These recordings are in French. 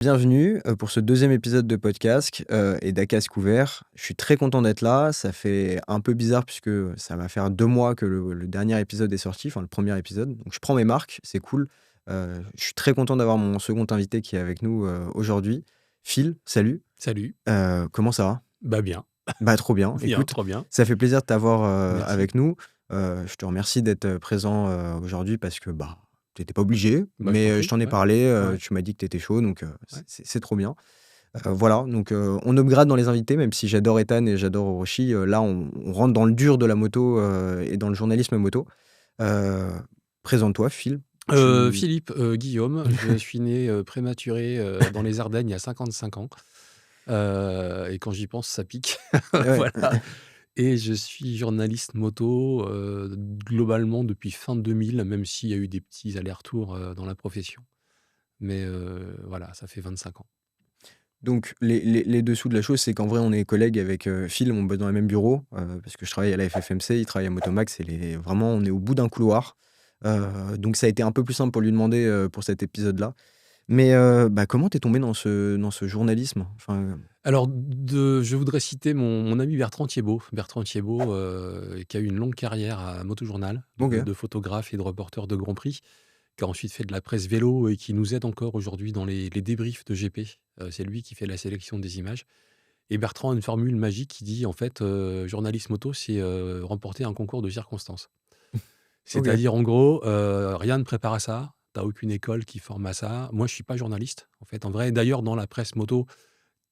Bienvenue pour ce deuxième épisode de podcast et d'Acas Couvert. Je suis très content d'être là. Ça fait un peu bizarre puisque ça va faire 2 mois que le dernier épisode est sorti, enfin le premier épisode. Donc je prends mes marques, c'est cool. Je suis très content d'avoir mon second invité qui est avec nous aujourd'hui. Phil, salut. Salut. Comment ça va? Bah bien, Bah trop bien. bien, Écoute, trop bien. ça fait plaisir de t'avoir Merci. avec nous. Je te remercie d'être présent aujourd'hui parce que bah t'étais pas obligé, Bah, je t'en mais je prie. t'en ai Ouais, parlé. ouais, Tu m'as dit que t'étais chaud, donc ouais. c'est trop bien. Voilà, donc on upgrade dans les invités, même si j'adore Ethan et j'adore Orochi. Là, on rentre dans le dur de la moto et dans le journalisme moto. Euh, Présente-toi, Phil. Tu... Philippe, Guillaume, je suis né prématuré dans les Ardennes il y a 55 ans. Et quand j'y pense, ça pique. Ouais. Voilà. Et je suis journaliste moto globalement depuis fin 2000, même s'il y a eu des petits allers-retours dans la profession. Mais voilà, ça fait 25 ans. Donc, les dessous de la chose, c'est qu'en vrai, on est collègues avec Phil, on bosse dans le même bureau, parce que je travaille à la FFMC, il travaille à Motomax, et vraiment, on est au bout d'un couloir. Donc, ça a été un peu plus simple pour lui demander pour cet épisode-là. Mais bah, comment t'es tombé dans ce journalisme? Enfin, Alors, je voudrais citer mon ami Bertrand Thiébaut. Bertrand Thiébaut, qui a eu une longue carrière à Motojournal, ok. de photographe et de reporter de Grand Prix, qui a ensuite fait de la presse vélo et qui nous aide encore aujourd'hui dans les débriefs de GP. C'est lui qui fait la sélection des images. Et Bertrand a une formule magique qui dit, en fait, journaliste moto, c'est remporter un concours de circonstances. Ok. C'est-à-dire, en gros, rien ne prépare à ça. T'as aucune école qui forme à ça. Moi, je suis pas journaliste, en fait. En vrai, d'ailleurs, dans la presse moto,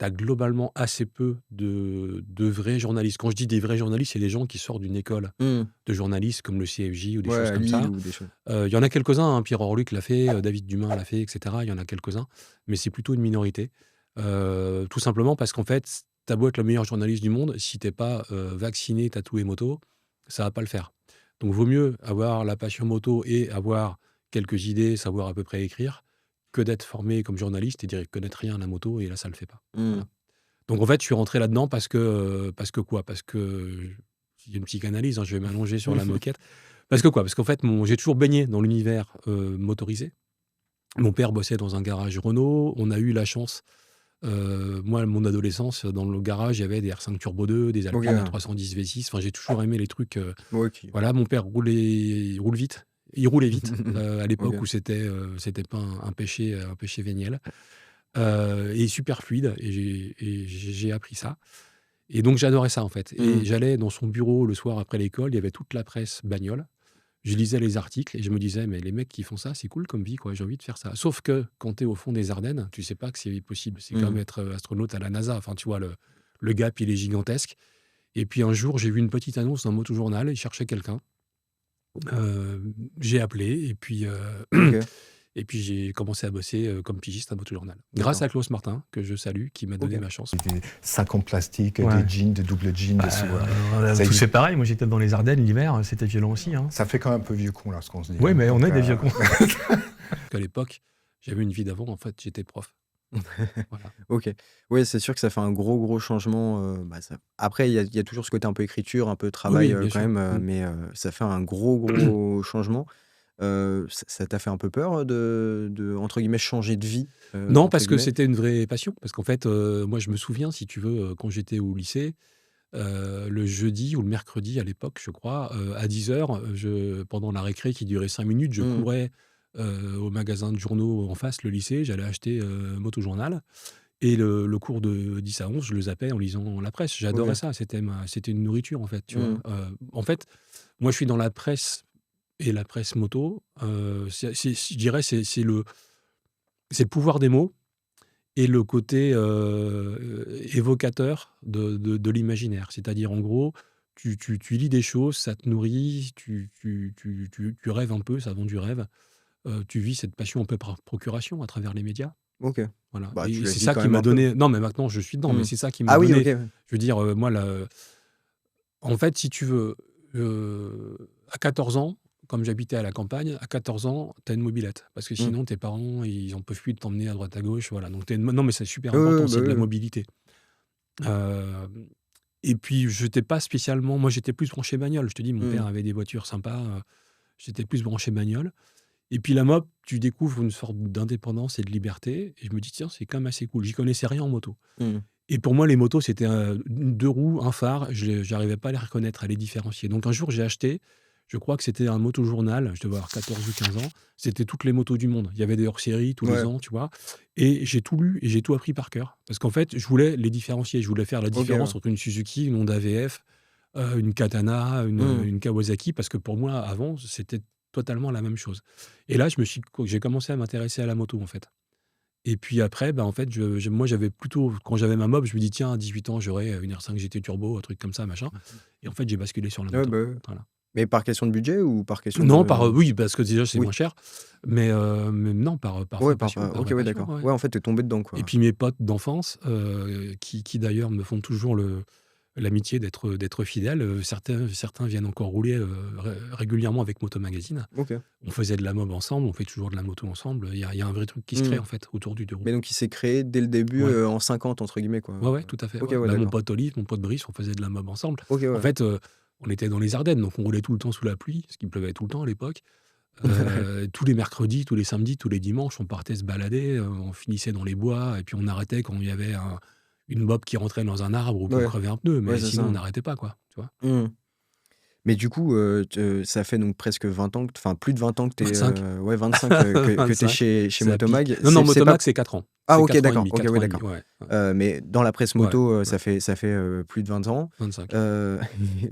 tu as globalement assez peu de vrais journalistes. Quand je dis des vrais journalistes, c'est les gens qui sortent d'une école Hmm. de journalistes comme le CFJ ou des Ouais, choses à comme Lille ça. ou des choses. Il y en a quelques-uns, hein, Pierre Orluc l'a fait, David Dumas l'a fait, etc. Il y en a quelques-uns, mais c'est plutôt une minorité. Tout simplement parce qu'en fait, tu as beau être le meilleur journaliste du monde, si t'es pas vacciné, tatoué moto, ça va pas le faire. Donc, vaut mieux avoir la passion moto et avoir quelques idées, savoir à peu près écrire, que d'être formé comme journaliste et dire connaître rien à la moto, et là, ça le fait pas. Hmm. Voilà. Donc en fait, je suis rentré là-dedans parce que quoi? Parce que il y a une psychanalyse, hein, je vais m'allonger sur la moquette. Parce que quoi? Parce qu'en fait, j'ai toujours baigné dans l'univers motorisé. Mon père bossait dans un garage Renault. On a eu la chance, moi, mon adolescence, dans le garage, il y avait des R5 Turbo 2, des Ok. Alpine A310 V6. Enfin, j'ai toujours aimé les trucs. Ok. Voilà, mon père il roule vite. Il roulait vite à l'époque Ok. où c'était pas un péché véniel. Et super fluide. Et j'ai appris ça. Et donc j'adorais ça en fait. Hmm. Et j'allais dans son bureau le soir après l'école, il y avait toute la presse bagnole. Je lisais les articles et je me disais, mais les mecs qui font ça, c'est cool comme vie, quoi. J'ai envie de faire ça. Sauf que quand tu es au fond des Ardennes, tu sais pas que c'est possible. C'est comme Hmm. être astronaute à la NASA. Enfin, tu vois, le gap, il est gigantesque. Et puis un jour, j'ai vu une petite annonce dans Motojournal, ils cherchaient quelqu'un. Euh, j'ai appelé Ok. et puis j'ai commencé à bosser comme pigiste à Motojournal. Grâce D'accord. à Klaus Martin, que je salue, qui m'a donné Ok. ma chance. Des sacs en plastique, Ouais. des jeans, des doubles jeans, des sous. On a Ça tous existe. fait pareil. Moi, j'étais dans les Ardennes l'hiver, c'était violent aussi. Hein. Ça fait quand même un peu vieux con là, ce qu'on se dit. Oui, mais on Donc, est des vieux cons. Qu'à l'époque, j'avais une vie d'avant, en fait, j'étais prof. Voilà. Ok. Oui, c'est sûr que ça fait un gros changement. Bah, après, il y a toujours ce côté un peu écriture, un peu travail Oui, bien quand sûr. même, Mm. mais ça fait un gros changement. Ça t'a fait un peu peur entre guillemets, changer de vie, Non, entre parce que guillemets? c'était une vraie passion. Parce qu'en fait, moi, je me souviens, si tu veux, quand j'étais au lycée, le jeudi ou le mercredi à l'époque, je crois, à 10h, pendant la récré qui durait 5 minutes, je Mmh. courais au magasin de journaux en face, le lycée, j'allais acheter Motojournal. Et le cours de 10 à 11, je le zappais en lisant la presse. J'adorais OK. ça, c'était une nourriture, en fait, tu vois. Mmh. En fait, moi, je suis dans la presse et la presse moto. Je dirais, c'est le pouvoir des mots et le côté évocateur de l'imaginaire. C'est-à-dire, en gros, tu lis des choses, ça te nourrit, tu rêves un peu, ça vend du rêve. Tu vis cette passion un peu par procuration à travers les médias. OK. Voilà. Bah, tu Et l'as c'est dit ça quand qui même m'a un peu. donné. Non, mais maintenant, je suis dedans, mais Mmh. c'est ça qui m'a Ah oui, OK. donné. Je veux dire, moi, en fait, si tu veux, à 14 ans, comme j'habitais à la campagne, à 14 ans, tu as une mobilette. Parce que Mmh. sinon, tes parents, ils en peuvent plus de t'emmener à droite à gauche. Voilà. Donc, non, mais c'est super Oui, important, oui, bah, c'est de oui, la oui. mobilité. Euh, et puis, je n'étais pas spécialement. Moi, j'étais plus branché bagnole. Je te dis, mon Mmh. père avait des voitures sympas. J'étais plus branché bagnole. Et puis la mob, tu découvres une sorte d'indépendance et de liberté. Et je me dis, tiens, c'est quand même assez cool. J'y connaissais rien en moto. Mmh. Et pour moi, les motos, c'était deux roues, un phare. Je n'arrivais pas à les reconnaître, à les différencier. Donc un jour, j'ai acheté, je crois que c'était un moto-journal, je devais avoir 14 ou 15 ans. C'était toutes les motos du monde. Il y avait des hors-séries tous les Ouais. ans, tu vois. Et j'ai tout lu et j'ai tout appris par cœur. Parce qu'en fait, je voulais les différencier. Je voulais faire la OK, ouais. différence entre une Suzuki, une Honda VF, une Katana, Mmh. une Kawasaki. Parce que pour moi, avant, c'était totalement la même chose. Et là, j'ai commencé à m'intéresser à la moto, en fait. Et puis après, bah, en fait, moi, j'avais plutôt, quand j'avais ma mob, je me dis, tiens, à 18 ans, j'aurai une R5 GT Turbo, un truc comme ça, machin. Et en fait, j'ai basculé sur la Ouais, moto. bah, ouais. Voilà. Mais par question de budget ou par question Non, de. oui, parce que déjà, c'est Oui. moins cher. Mais non, par Ouais, vraie passion. Par OK, vraie ouais, passion, d'accord. ouais. Ouais, en fait, t'es tombé dedans, Et quoi. puis mes potes d'enfance, qui d'ailleurs me font toujours l'amitié d'être fidèles, certains viennent encore rouler régulièrement avec Moto Magazine. OK. On faisait de la mob ensemble, on fait toujours de la moto ensemble. Il y a un vrai truc qui se crée, Mmh. en fait, autour du deux roues. Mais donc il s'est créé dès le début, Ouais. en 50 entre guillemets, quoi. Ouais, tout à fait. OK, Ouais. ouais, Bah, mon d'accord. pote Olive, mon pote Brice, on faisait de la mob ensemble. OK, En ouais. fait, on était dans les Ardennes, donc on roulait tout le temps sous la pluie, parce qu'il pleuvait tout le temps à l'époque. Tous les mercredis, tous les samedis, tous les dimanches, on partait se balader, on finissait dans les bois, et puis on arrêtait quand il y avait une mob qui rentrait dans un arbre ou qu'on Ouais. crevait un pneu, mais Ouais, c'est sinon ça. on n'arrêtait pas, quoi. Tu vois. Mmh. Mais du coup, ça fait donc presque 20 ans enfin plus de 20 ans que tu es, 25. ouais 25, que tu es 25. chez Ça pique. Motomag. Non, C'est pas Motomax, c'est 4 ans. ah C'est OK, 4 ans et d'accord. demi. OK, 4 ouais, ans et demi, d'accord. ouais. Mais dans la presse Ouais, moto, ouais. ça fait, plus de 20 ans. 25.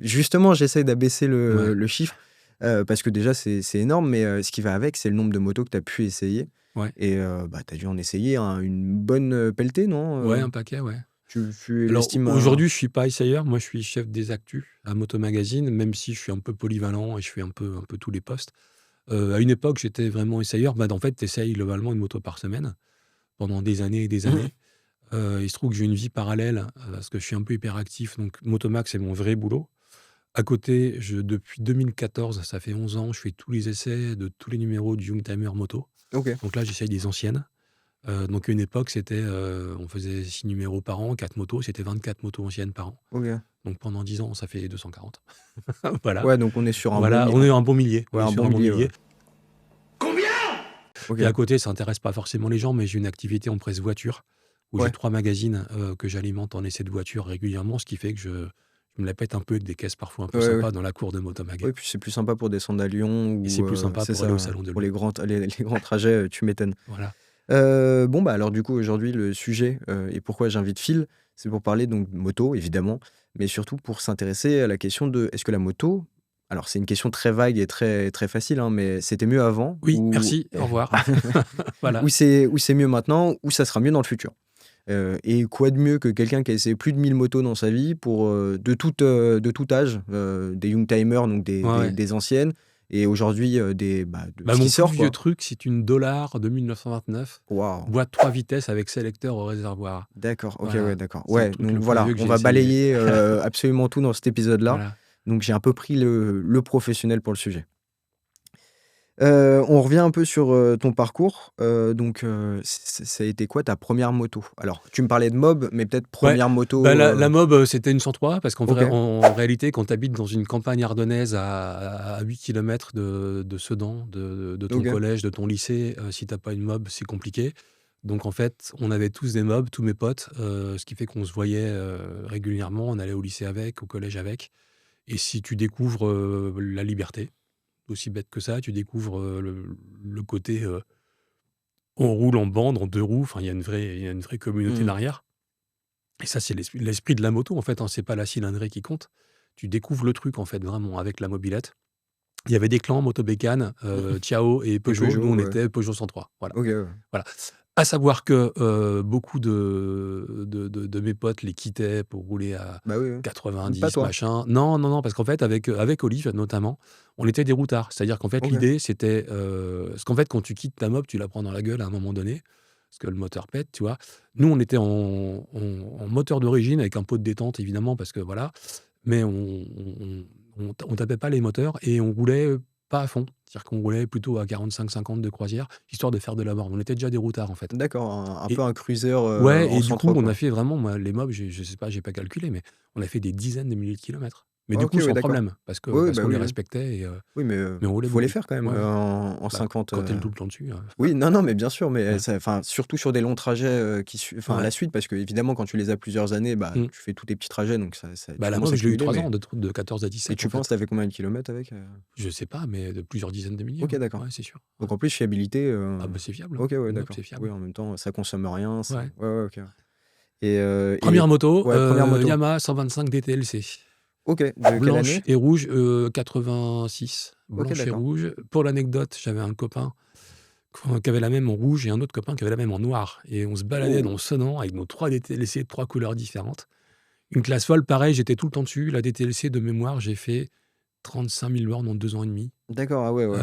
Justement, j'essaie d'abaisser Ouais. le chiffre, parce que déjà c'est énorme, mais ce qui va avec, c'est le nombre de motos que tu as pu essayer Ouais. et bah, tu as dû en essayer une bonne, pelletée, non, Ouais, un paquet, ouais. tu Alors l'estimes à aujourd'hui, je suis pas essayeur, moi je suis chef des actus à Moto Magazine, même si je suis un peu polyvalent et je fais un peu tous les postes. À une époque, j'étais vraiment essayeur. Bah, en fait, tu essayes globalement une moto par semaine pendant des années et des années. Il se trouve que j'ai une vie parallèle parce que je suis un peu hyperactif. Donc, Motomax, c'est mon vrai boulot. À côté, depuis 2014, ça fait 11 ans, je fais tous les essais de tous les numéros du Youngtimer Moto. OK. Donc là, j'essaye des anciennes. Donc, à une époque, on faisait 6 numéros par an, 4 motos, c'était 24 motos anciennes par an. OK. Donc pendant 10 ans, ça fait 240. Voilà. Ouais, donc on est sur un Voilà, bon on est un bon millier. ouais, On est un sur bon un bon millier, millier. ouais. OK. Et à côté, ça intéresse pas forcément les gens, mais j'ai une activité en presse voiture où Ouais. j'ai 3 magazines que j'alimente en essai de voiture régulièrement, ce qui fait que je me la pète un peu avec des caisses parfois un peu Ouais, ouais. sympas dans la cour de Motomag. Ouais, puis c'est plus sympa pour descendre à Lyon Et c'est ou plus sympa c'est pour aller ça, au salon de pour Lyon. les grands trajets, tu m'étonnes. Voilà. Bon, bah, alors du coup, aujourd'hui, le sujet, et pourquoi j'invite Phil, c'est pour parler donc de moto, évidemment, mais surtout pour s'intéresser à la question de est-ce que la moto alors c'est une question très vague et très, très facile, hein, mais c'était mieux avant Oui, merci, au revoir. Voilà. ou c'est mieux maintenant ou ça sera mieux dans le futur? Et quoi de mieux que quelqu'un qui a essayé plus de 1000 motos dans sa vie pour, de tout âge, des youngtimers, donc Ouais. des anciennes et aujourd'hui, de ce Mon qui plus sort, vieux quoi. truc, c'est une Dollar de 1929, Waouh! boîte 3 vitesses avec sélecteur au réservoir. D'accord, OK, Voilà. ouais, d'accord. C'est le Ouais, truc le donc plus voilà, vieux que on j'ai va essayé. balayer, absolument tout dans cet épisode-là. Voilà. Donc j'ai un peu pris le professionnel pour le sujet. On revient un peu sur, ton parcours, donc ça a été quoi ta première moto? Alors tu me parlais de mob, mais peut-être Ouais, première moto, la mob, c'était une 103 parce qu'en OK. en réalité, quand tu habites dans une campagne ardennaise à 8 km de Sedan, de ton OK. collège, de ton lycée, si tu pas une mob, c'est compliqué. Donc en fait, on avait tous des mobs, tous mes potes, ce qui fait qu'on se voyait régulièrement. On allait au lycée avec, au collège avec. Et si tu découvres la liberté, aussi bête que ça, tu découvres le côté on roule en bande, en deux roues. Enfin, il y a une vraie communauté Mmh. derrière. Et ça, c'est l'esprit de la moto, en fait, hein. C'est pas la cylindrée qui compte. Tu découvres le truc, en fait, vraiment, avec la mobilette. Il y avait des clans, Motobécane, Ciao et Peugeot. Peugeot, Nous, on ouais. était Peugeot 103. Voilà. OK, ouais. Voilà. À savoir que beaucoup de mes potes les quittaient pour rouler à Bah oui, oui. Pas 90, toi? machin. Non, parce qu'en fait, avec Olive, notamment, on était des routards. C'est-à-dire qu'en fait, OK. l'idée, c'était... parce qu'en fait, quand tu quittes ta mob, tu la prends dans la gueule à un moment donné, parce que le moteur pète, tu vois. Nous, on était en moteur d'origine, avec un pot de détente, évidemment, parce que voilà. Mais on tapait pas les moteurs et on roulait pas à fond. C'est-à-dire qu'on roulait plutôt à 45-50 de croisière, histoire de faire de la borne. On était déjà des routards, en fait. D'accord, un Et peu un cruiser, ouais, en et du coup, 103, on quoi. a fait vraiment, moi, les mobs, je sais pas, j'ai pas calculé, mais on a fait des dizaines de milliers de kilomètres. Mais Ah, du ok, coup, ouais, sans d'accord. problème, Oui, parce bah qu'on les oui, oui. respectait, Oui, mais on roulait faut les beaucoup. faire quand même Ouais. en Bah, 50. quand t'es le double temps dessus. Oui, non, mais bien sûr, mais Ouais. enfin, surtout sur des longs trajets à la Ouais. suite, parce que évidemment, quand tu les as plusieurs années, bah, Mm. tu fais tous tes petits trajets, donc tu Bah, la commences mob, à je l'ai eu cumuler. 3 ans, Mais... de 14 à Et 17, tu en penses, fait. t'avais combien de kilomètres avec Je sais pas, mais de plusieurs dizaines de milliers. Ok, d'accord. Ouais, c'est sûr. Donc Ouais. en plus, fiabilité. Ah, bah, c'est fiable. Ok, ouais, Une mob, d'accord. c'est Oui, fiable. en même temps, ça consomme rien. Ouais. Ouais, ouais, ok. Et Première moto, première moto. Yamaha 125 DTLC. Ok, de quelle Blanche année? et rouge, 86. Ok, Blanche et d'accord. rouge. Pour l'anecdote, j'avais un copain qui avait la même en rouge et un autre copain qui avait la même en noir. Et on se baladait dans Oh, le Sedan avec nos 3 DTLC de 3 couleurs différentes. Une classe folle, pareil, j'étais tout le temps dessus. La DTLC, de mémoire, j'ai fait 35 000 bornes en 2 ans et demi. d'accord, ah ouais, ouais.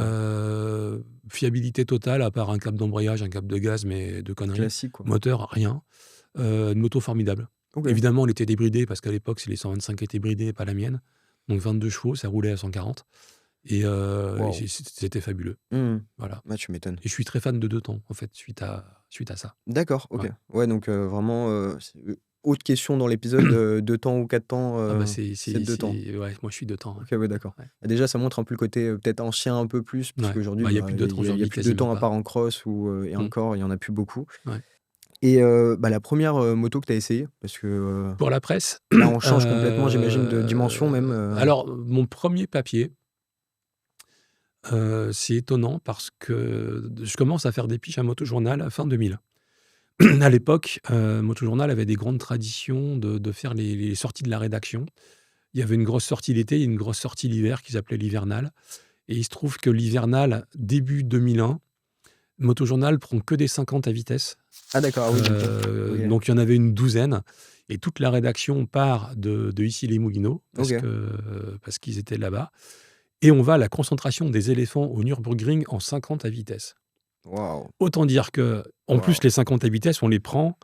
Fiabilité totale, à part un câble d'embrayage, un câble de gaz, mais de conneries. Classique, quoi. Moteur, rien. Une moto formidable. Ok. Évidemment, elle était débridée parce qu'à l'époque, c'est les 125 qui étaient bridés, pas la mienne. Donc 22 chevaux, ça roulait à 140. Et Waouh. c'était fabuleux. Voilà. Ah, tu m'étonnes. Et je suis très fan de 2 temps, en fait, suite à ça. D'accord, ok. Ouais. Ouais, donc vraiment, autre question dans l'épisode, 2 temps ou 4 temps, Ah bah c'est 2 temps. ouais, moi je suis 2 temps. Ok, ouais, d'accord. Ouais. Déjà, ça montre un peu le côté peut-être ancien un peu plus, parce Ouais. qu'aujourd'hui, Bah, il n'y a plus de 2 temps il y a aujourd'hui, plus de 2 temps quasiment à part pas. en cross et encore, il y en a plus beaucoup. Ouais. Et la première moto que tu as essayée, parce que Pour la presse, là, on change complètement, j'imagine, de dimension même. alors, mon premier papier, c'est étonnant parce que je commence à faire des piges à Motojournal à fin 2000. À l'époque, Motojournal avait des grandes traditions de faire les sorties de la rédaction. Il y avait une grosse sortie l'été et une grosse sortie l'hiver qu'ils appelaient l'hivernal. Et il se trouve que l'hivernal, début 2001, Motojournal prend que des 50 à vitesse. Ah d'accord, ah oui, ok. Donc il y en avait une douzaine. Et toute la rédaction part de Issy-les-Moulineaux Ok. parce qu'ils étaient là-bas. Et on va à la concentration des éléphants au Nürburgring en 50 à vitesse. Waouh. Autant dire que, en plus, les 50 à vitesse, on les prend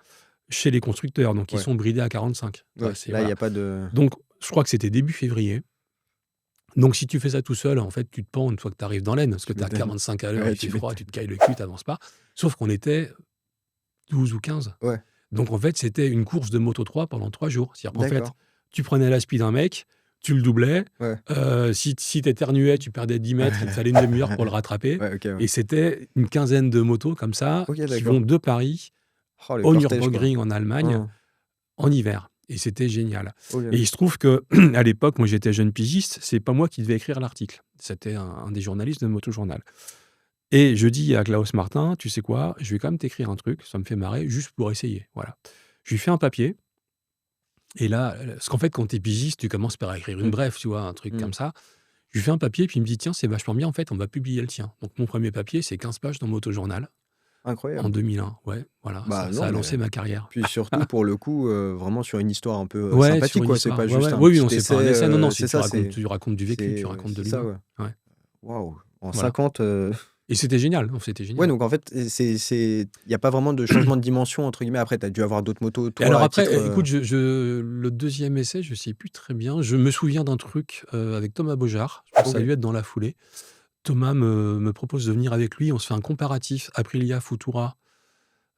chez les constructeurs. Donc, ils Ouais. sont bridés à 45. Ouais, Enfin, là, il n'y a pas de... Donc, je crois que c'était début février. Donc, si tu fais ça tout seul, en fait, tu te pends une fois que tu arrives dans l'aine, parce que tu es à 45 à l'heure, Ouais, il fait tu froid, tu te cailles le cul, tu n'avances pas. Sauf qu'on était 12 ou 15. Ouais. Donc, en fait, c'était une course de Moto 3 pendant 3 jours. C'est-à-dire qu'en fait, D'accord. tu prenais la speed d'un mec, tu le doublais. Ouais. Si tu éternuais, tu perdais 10 mètres, il te fallait une demi-heure pour le rattraper. Ouais, ok, ouais. Et c'était une quinzaine de motos comme ça Ok, qui d'accord. vont de Paris Oh, le au cortège, quoi. Nürburgring en Allemagne Hum, en hiver. Et c'était génial. ok. Et il se trouve que à l'époque, moi j'étais jeune pigiste, c'est pas moi qui devais écrire l'article. C'était un des journalistes de Motojournal. Et je dis à Klaus Martin, tu sais quoi, je vais quand même t'écrire un truc, ça me fait marrer, juste pour essayer. Voilà. Je lui fais un papier. Et là, parce qu'en fait, quand t'es pigiste, tu commences par écrire une brève, tu vois, un truc comme ça. Je lui fais un papier, puis il me dit, tiens, c'est vachement bien, en fait, on va publier le tien. Donc mon premier papier, c'est 15 pages dans Motojournal. Incroyable. En 2001, ouais, voilà, Bah, ça non, a mais- lancé ma carrière. Puis surtout, pour le coup, vraiment sur une histoire un peu Ouais, sur sympathique, une quoi. C'est histoire. pas Ouais, juste ouais. un Oui, petit non, c'est pas un essai. essai. Non, non, C'est ça, tu racontes du vécu, tu racontes de c'est ça, l'humain. ouais. Ouais. Waouh. En Voilà. 50. Et c'était génial. C'était génial. Ouais, donc en fait, il n'y a pas vraiment de changement de dimension, entre guillemets. Après, tu as dû avoir d'autres motos. Et Toi, alors à après, titre, écoute, le deuxième essai, je sais plus très bien. Je me souviens d'un truc avec Thomas Beaujard. Je pense que ça a Ok. dû être dans la foulée. Thomas me propose de venir avec lui. On se fait un comparatif Aprilia Futura,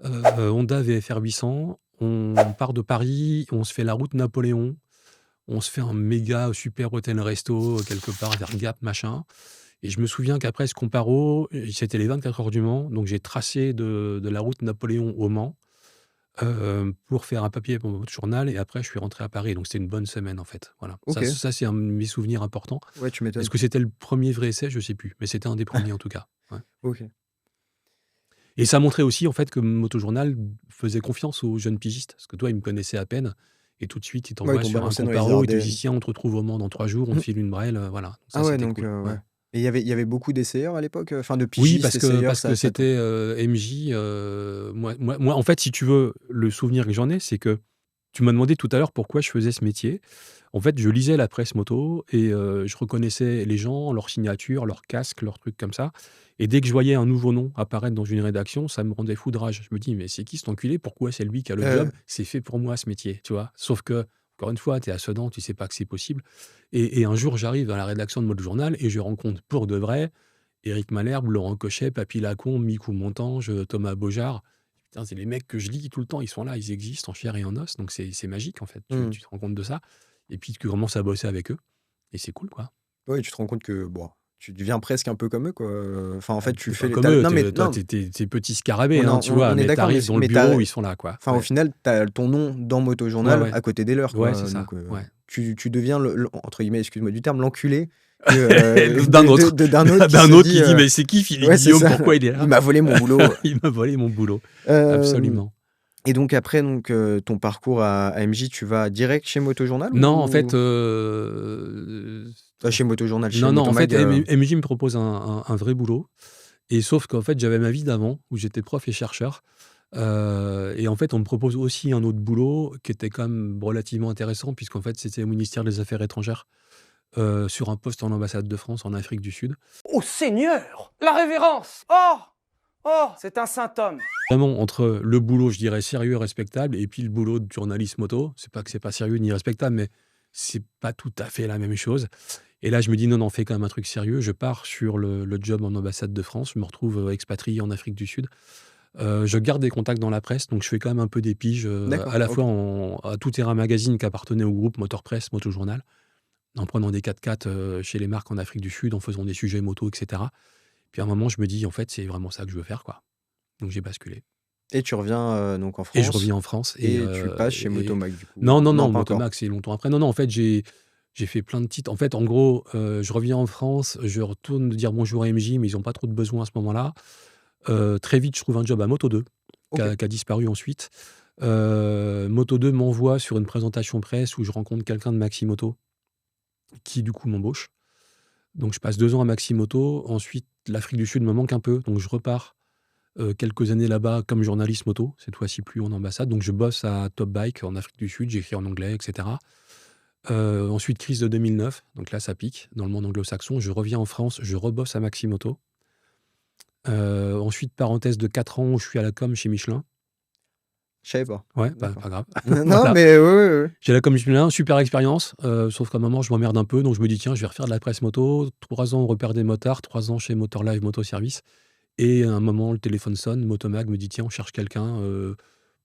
Honda VFR 800. On part de Paris, on se fait la route Napoléon. On se fait un méga super hôtel-resto quelque part vers Gap, machin. Et je me souviens qu'après ce comparo, c'était les 24 heures du Mans. Donc j'ai tracé de la route Napoléon au Mans pour faire un papier pour mon journal. Et après, je suis rentré à Paris. Donc c'était une bonne semaine, en fait. Voilà. Ok. Ça c'est un de mes souvenirs importants. Ouais, tu m'étonnes. Est-ce que c'était le premier vrai essai? Je sais plus. Mais c'était un des premiers, en tout cas. Ouais. Ok. Et ça montrait aussi, en fait, que Motojournal faisait confiance aux jeunes pigistes. Parce que toi, ils me connaissaient à peine. Et tout de suite, ils Ouais, t'envoient ils t'ont sur un balancé dans les comparo. Ils te Ardennes. disent, tiens, on te retrouve au Mans dans 3 jours, on te Mhm. file une brêle. Voilà. Donc ça, Ah ouais, c'était donc cool. ouais. Et il y avait beaucoup d'essayeurs à l'époque, enfin de Oui, pigistes, parce essayeurs, que c'était MJ. Moi, en fait, si tu veux, le souvenir que j'en ai, c'est que tu m'as demandé tout à l'heure pourquoi je faisais ce métier. En fait, je lisais la presse moto et je reconnaissais les gens, leurs signatures, leurs casques, leurs trucs comme ça. Et dès que je voyais un nouveau nom apparaître dans une rédaction, ça me rendait fou de rage. Je me dis, mais c'est qui cet enculé? Pourquoi c'est lui qui a le job? C'est fait pour moi, ce métier, tu vois. Sauf que, encore une fois, tu es à Sedan, tu sais pas que c'est possible. Et un jour, j'arrive dans la rédaction de Motojournal et je rencontre pour de vrai Éric Malherbe, Laurent Cochet, Papy Lacombe, Mikou Montange, Thomas Beaujard. Putain, c'est les mecs que je lis tout le temps, ils sont là, ils existent en chair et en os. Donc c'est magique, en fait. Tu te rends compte de ça. Et puis tu commences à bosser avec eux. Et c'est cool, quoi. Ouais, tu te rends compte que bon, tu deviens presque un peu comme eux, quoi. Enfin, en fait, tu T'es fais pas les comme eux, non, mais toi, non, t'es petit scarabée, on, hein, en- tu on vois, est mais d'accord, t'arrives dans le mais bureau, ils sont là, quoi. enfin, au Ouais, final, tu as ton nom dans ouais, Motojournal ouais. à côté des leurs, Ouais, quoi. c'est ça. Donc, Ouais. tu deviens, entre guillemets, excuse-moi du terme, l'enculé que, D'un autre. d'un autre qui D'un se autre dit qui dit, mais c'est qui Philippe ouais, c'est Guillaume? ça, Pourquoi il est il là? m'a volé mon boulot. Il m'a volé mon boulot. Euh, Absolument. et donc, après, ton parcours à MJ, tu vas direct chez Motojournal Non, en fait, ou chez Motojournal, chez en fait, Motomag MJ me propose un vrai boulot. Et sauf qu'en fait, j'avais ma vie d'avant, où j'étais prof et chercheur. Et en fait, on me propose aussi un autre boulot qui était quand même relativement intéressant, puisqu'en fait, c'était au ministère des Affaires étrangères, sur un poste en ambassade de France en Afrique du Sud. Oh Seigneur, la révérence. Oh, c'est un saint homme. Vraiment, entre le boulot, je dirais, sérieux, respectable, et puis le boulot de journaliste moto, c'est pas que c'est pas sérieux ni respectable, mais c'est pas tout à fait la même chose. Et là, je me dis, non, non, fais quand même un truc sérieux. Je pars sur le job en ambassade de France. Je me retrouve expatrié en Afrique du Sud. Je garde des contacts dans la presse, donc je fais quand même un peu des piges, D'accord, à la ok. fois à Tout Terrain Magazine qui appartenait au groupe Motor Presse, Motojournal, en prenant des 4x4 chez les marques en Afrique du Sud, en faisant des sujets moto, etc. Puis à un moment, je me dis, en fait, c'est vraiment ça que je veux faire, quoi. Donc j'ai basculé. Et tu reviens donc en Et je France reviens en France. et tu passes chez Motomag, du coup. Non, non, Non, non, pas encore. Motomax, c'est longtemps après. Non, non, en fait, j'ai fait plein de titres. En fait, en gros, je reviens en France, je retourne dire bonjour à MJ, mais ils n'ont pas trop de besoin à ce moment-là. Très vite, je trouve un job à Moto2, qui Ok. a disparu ensuite. Moto2 m'envoie sur une présentation presse où je rencontre quelqu'un de Maximoto qui, du coup, m'embauche. Donc, je passe 2 ans à Maximoto. Ensuite, l'Afrique du Sud me manque un peu, donc je repars quelques années là-bas comme journaliste moto, cette fois-ci plus en ambassade. Donc, je bosse à Top Bike en Afrique du Sud, j'écris en anglais, etc. Ensuite, crise de 2009, donc là, ça pique dans le monde anglo-saxon. Je reviens en France, je rebosse à Maximoto. Ensuite, parenthèse de 4 ans où je suis à la com chez Michelin. Je savais pas. Ouais, D'accord. pas grave. Non, Voilà. mais ouais. J'ai la com Michelin, super expérience, sauf qu'à un moment, je m'emmerde un peu, donc je me dis, tiens, je vais refaire de la presse moto. 3 ans au repère des motards, 3 ans chez Motor Live Moto Service. Et à un moment, le téléphone sonne, Motomag me dit, tiens, on cherche quelqu'un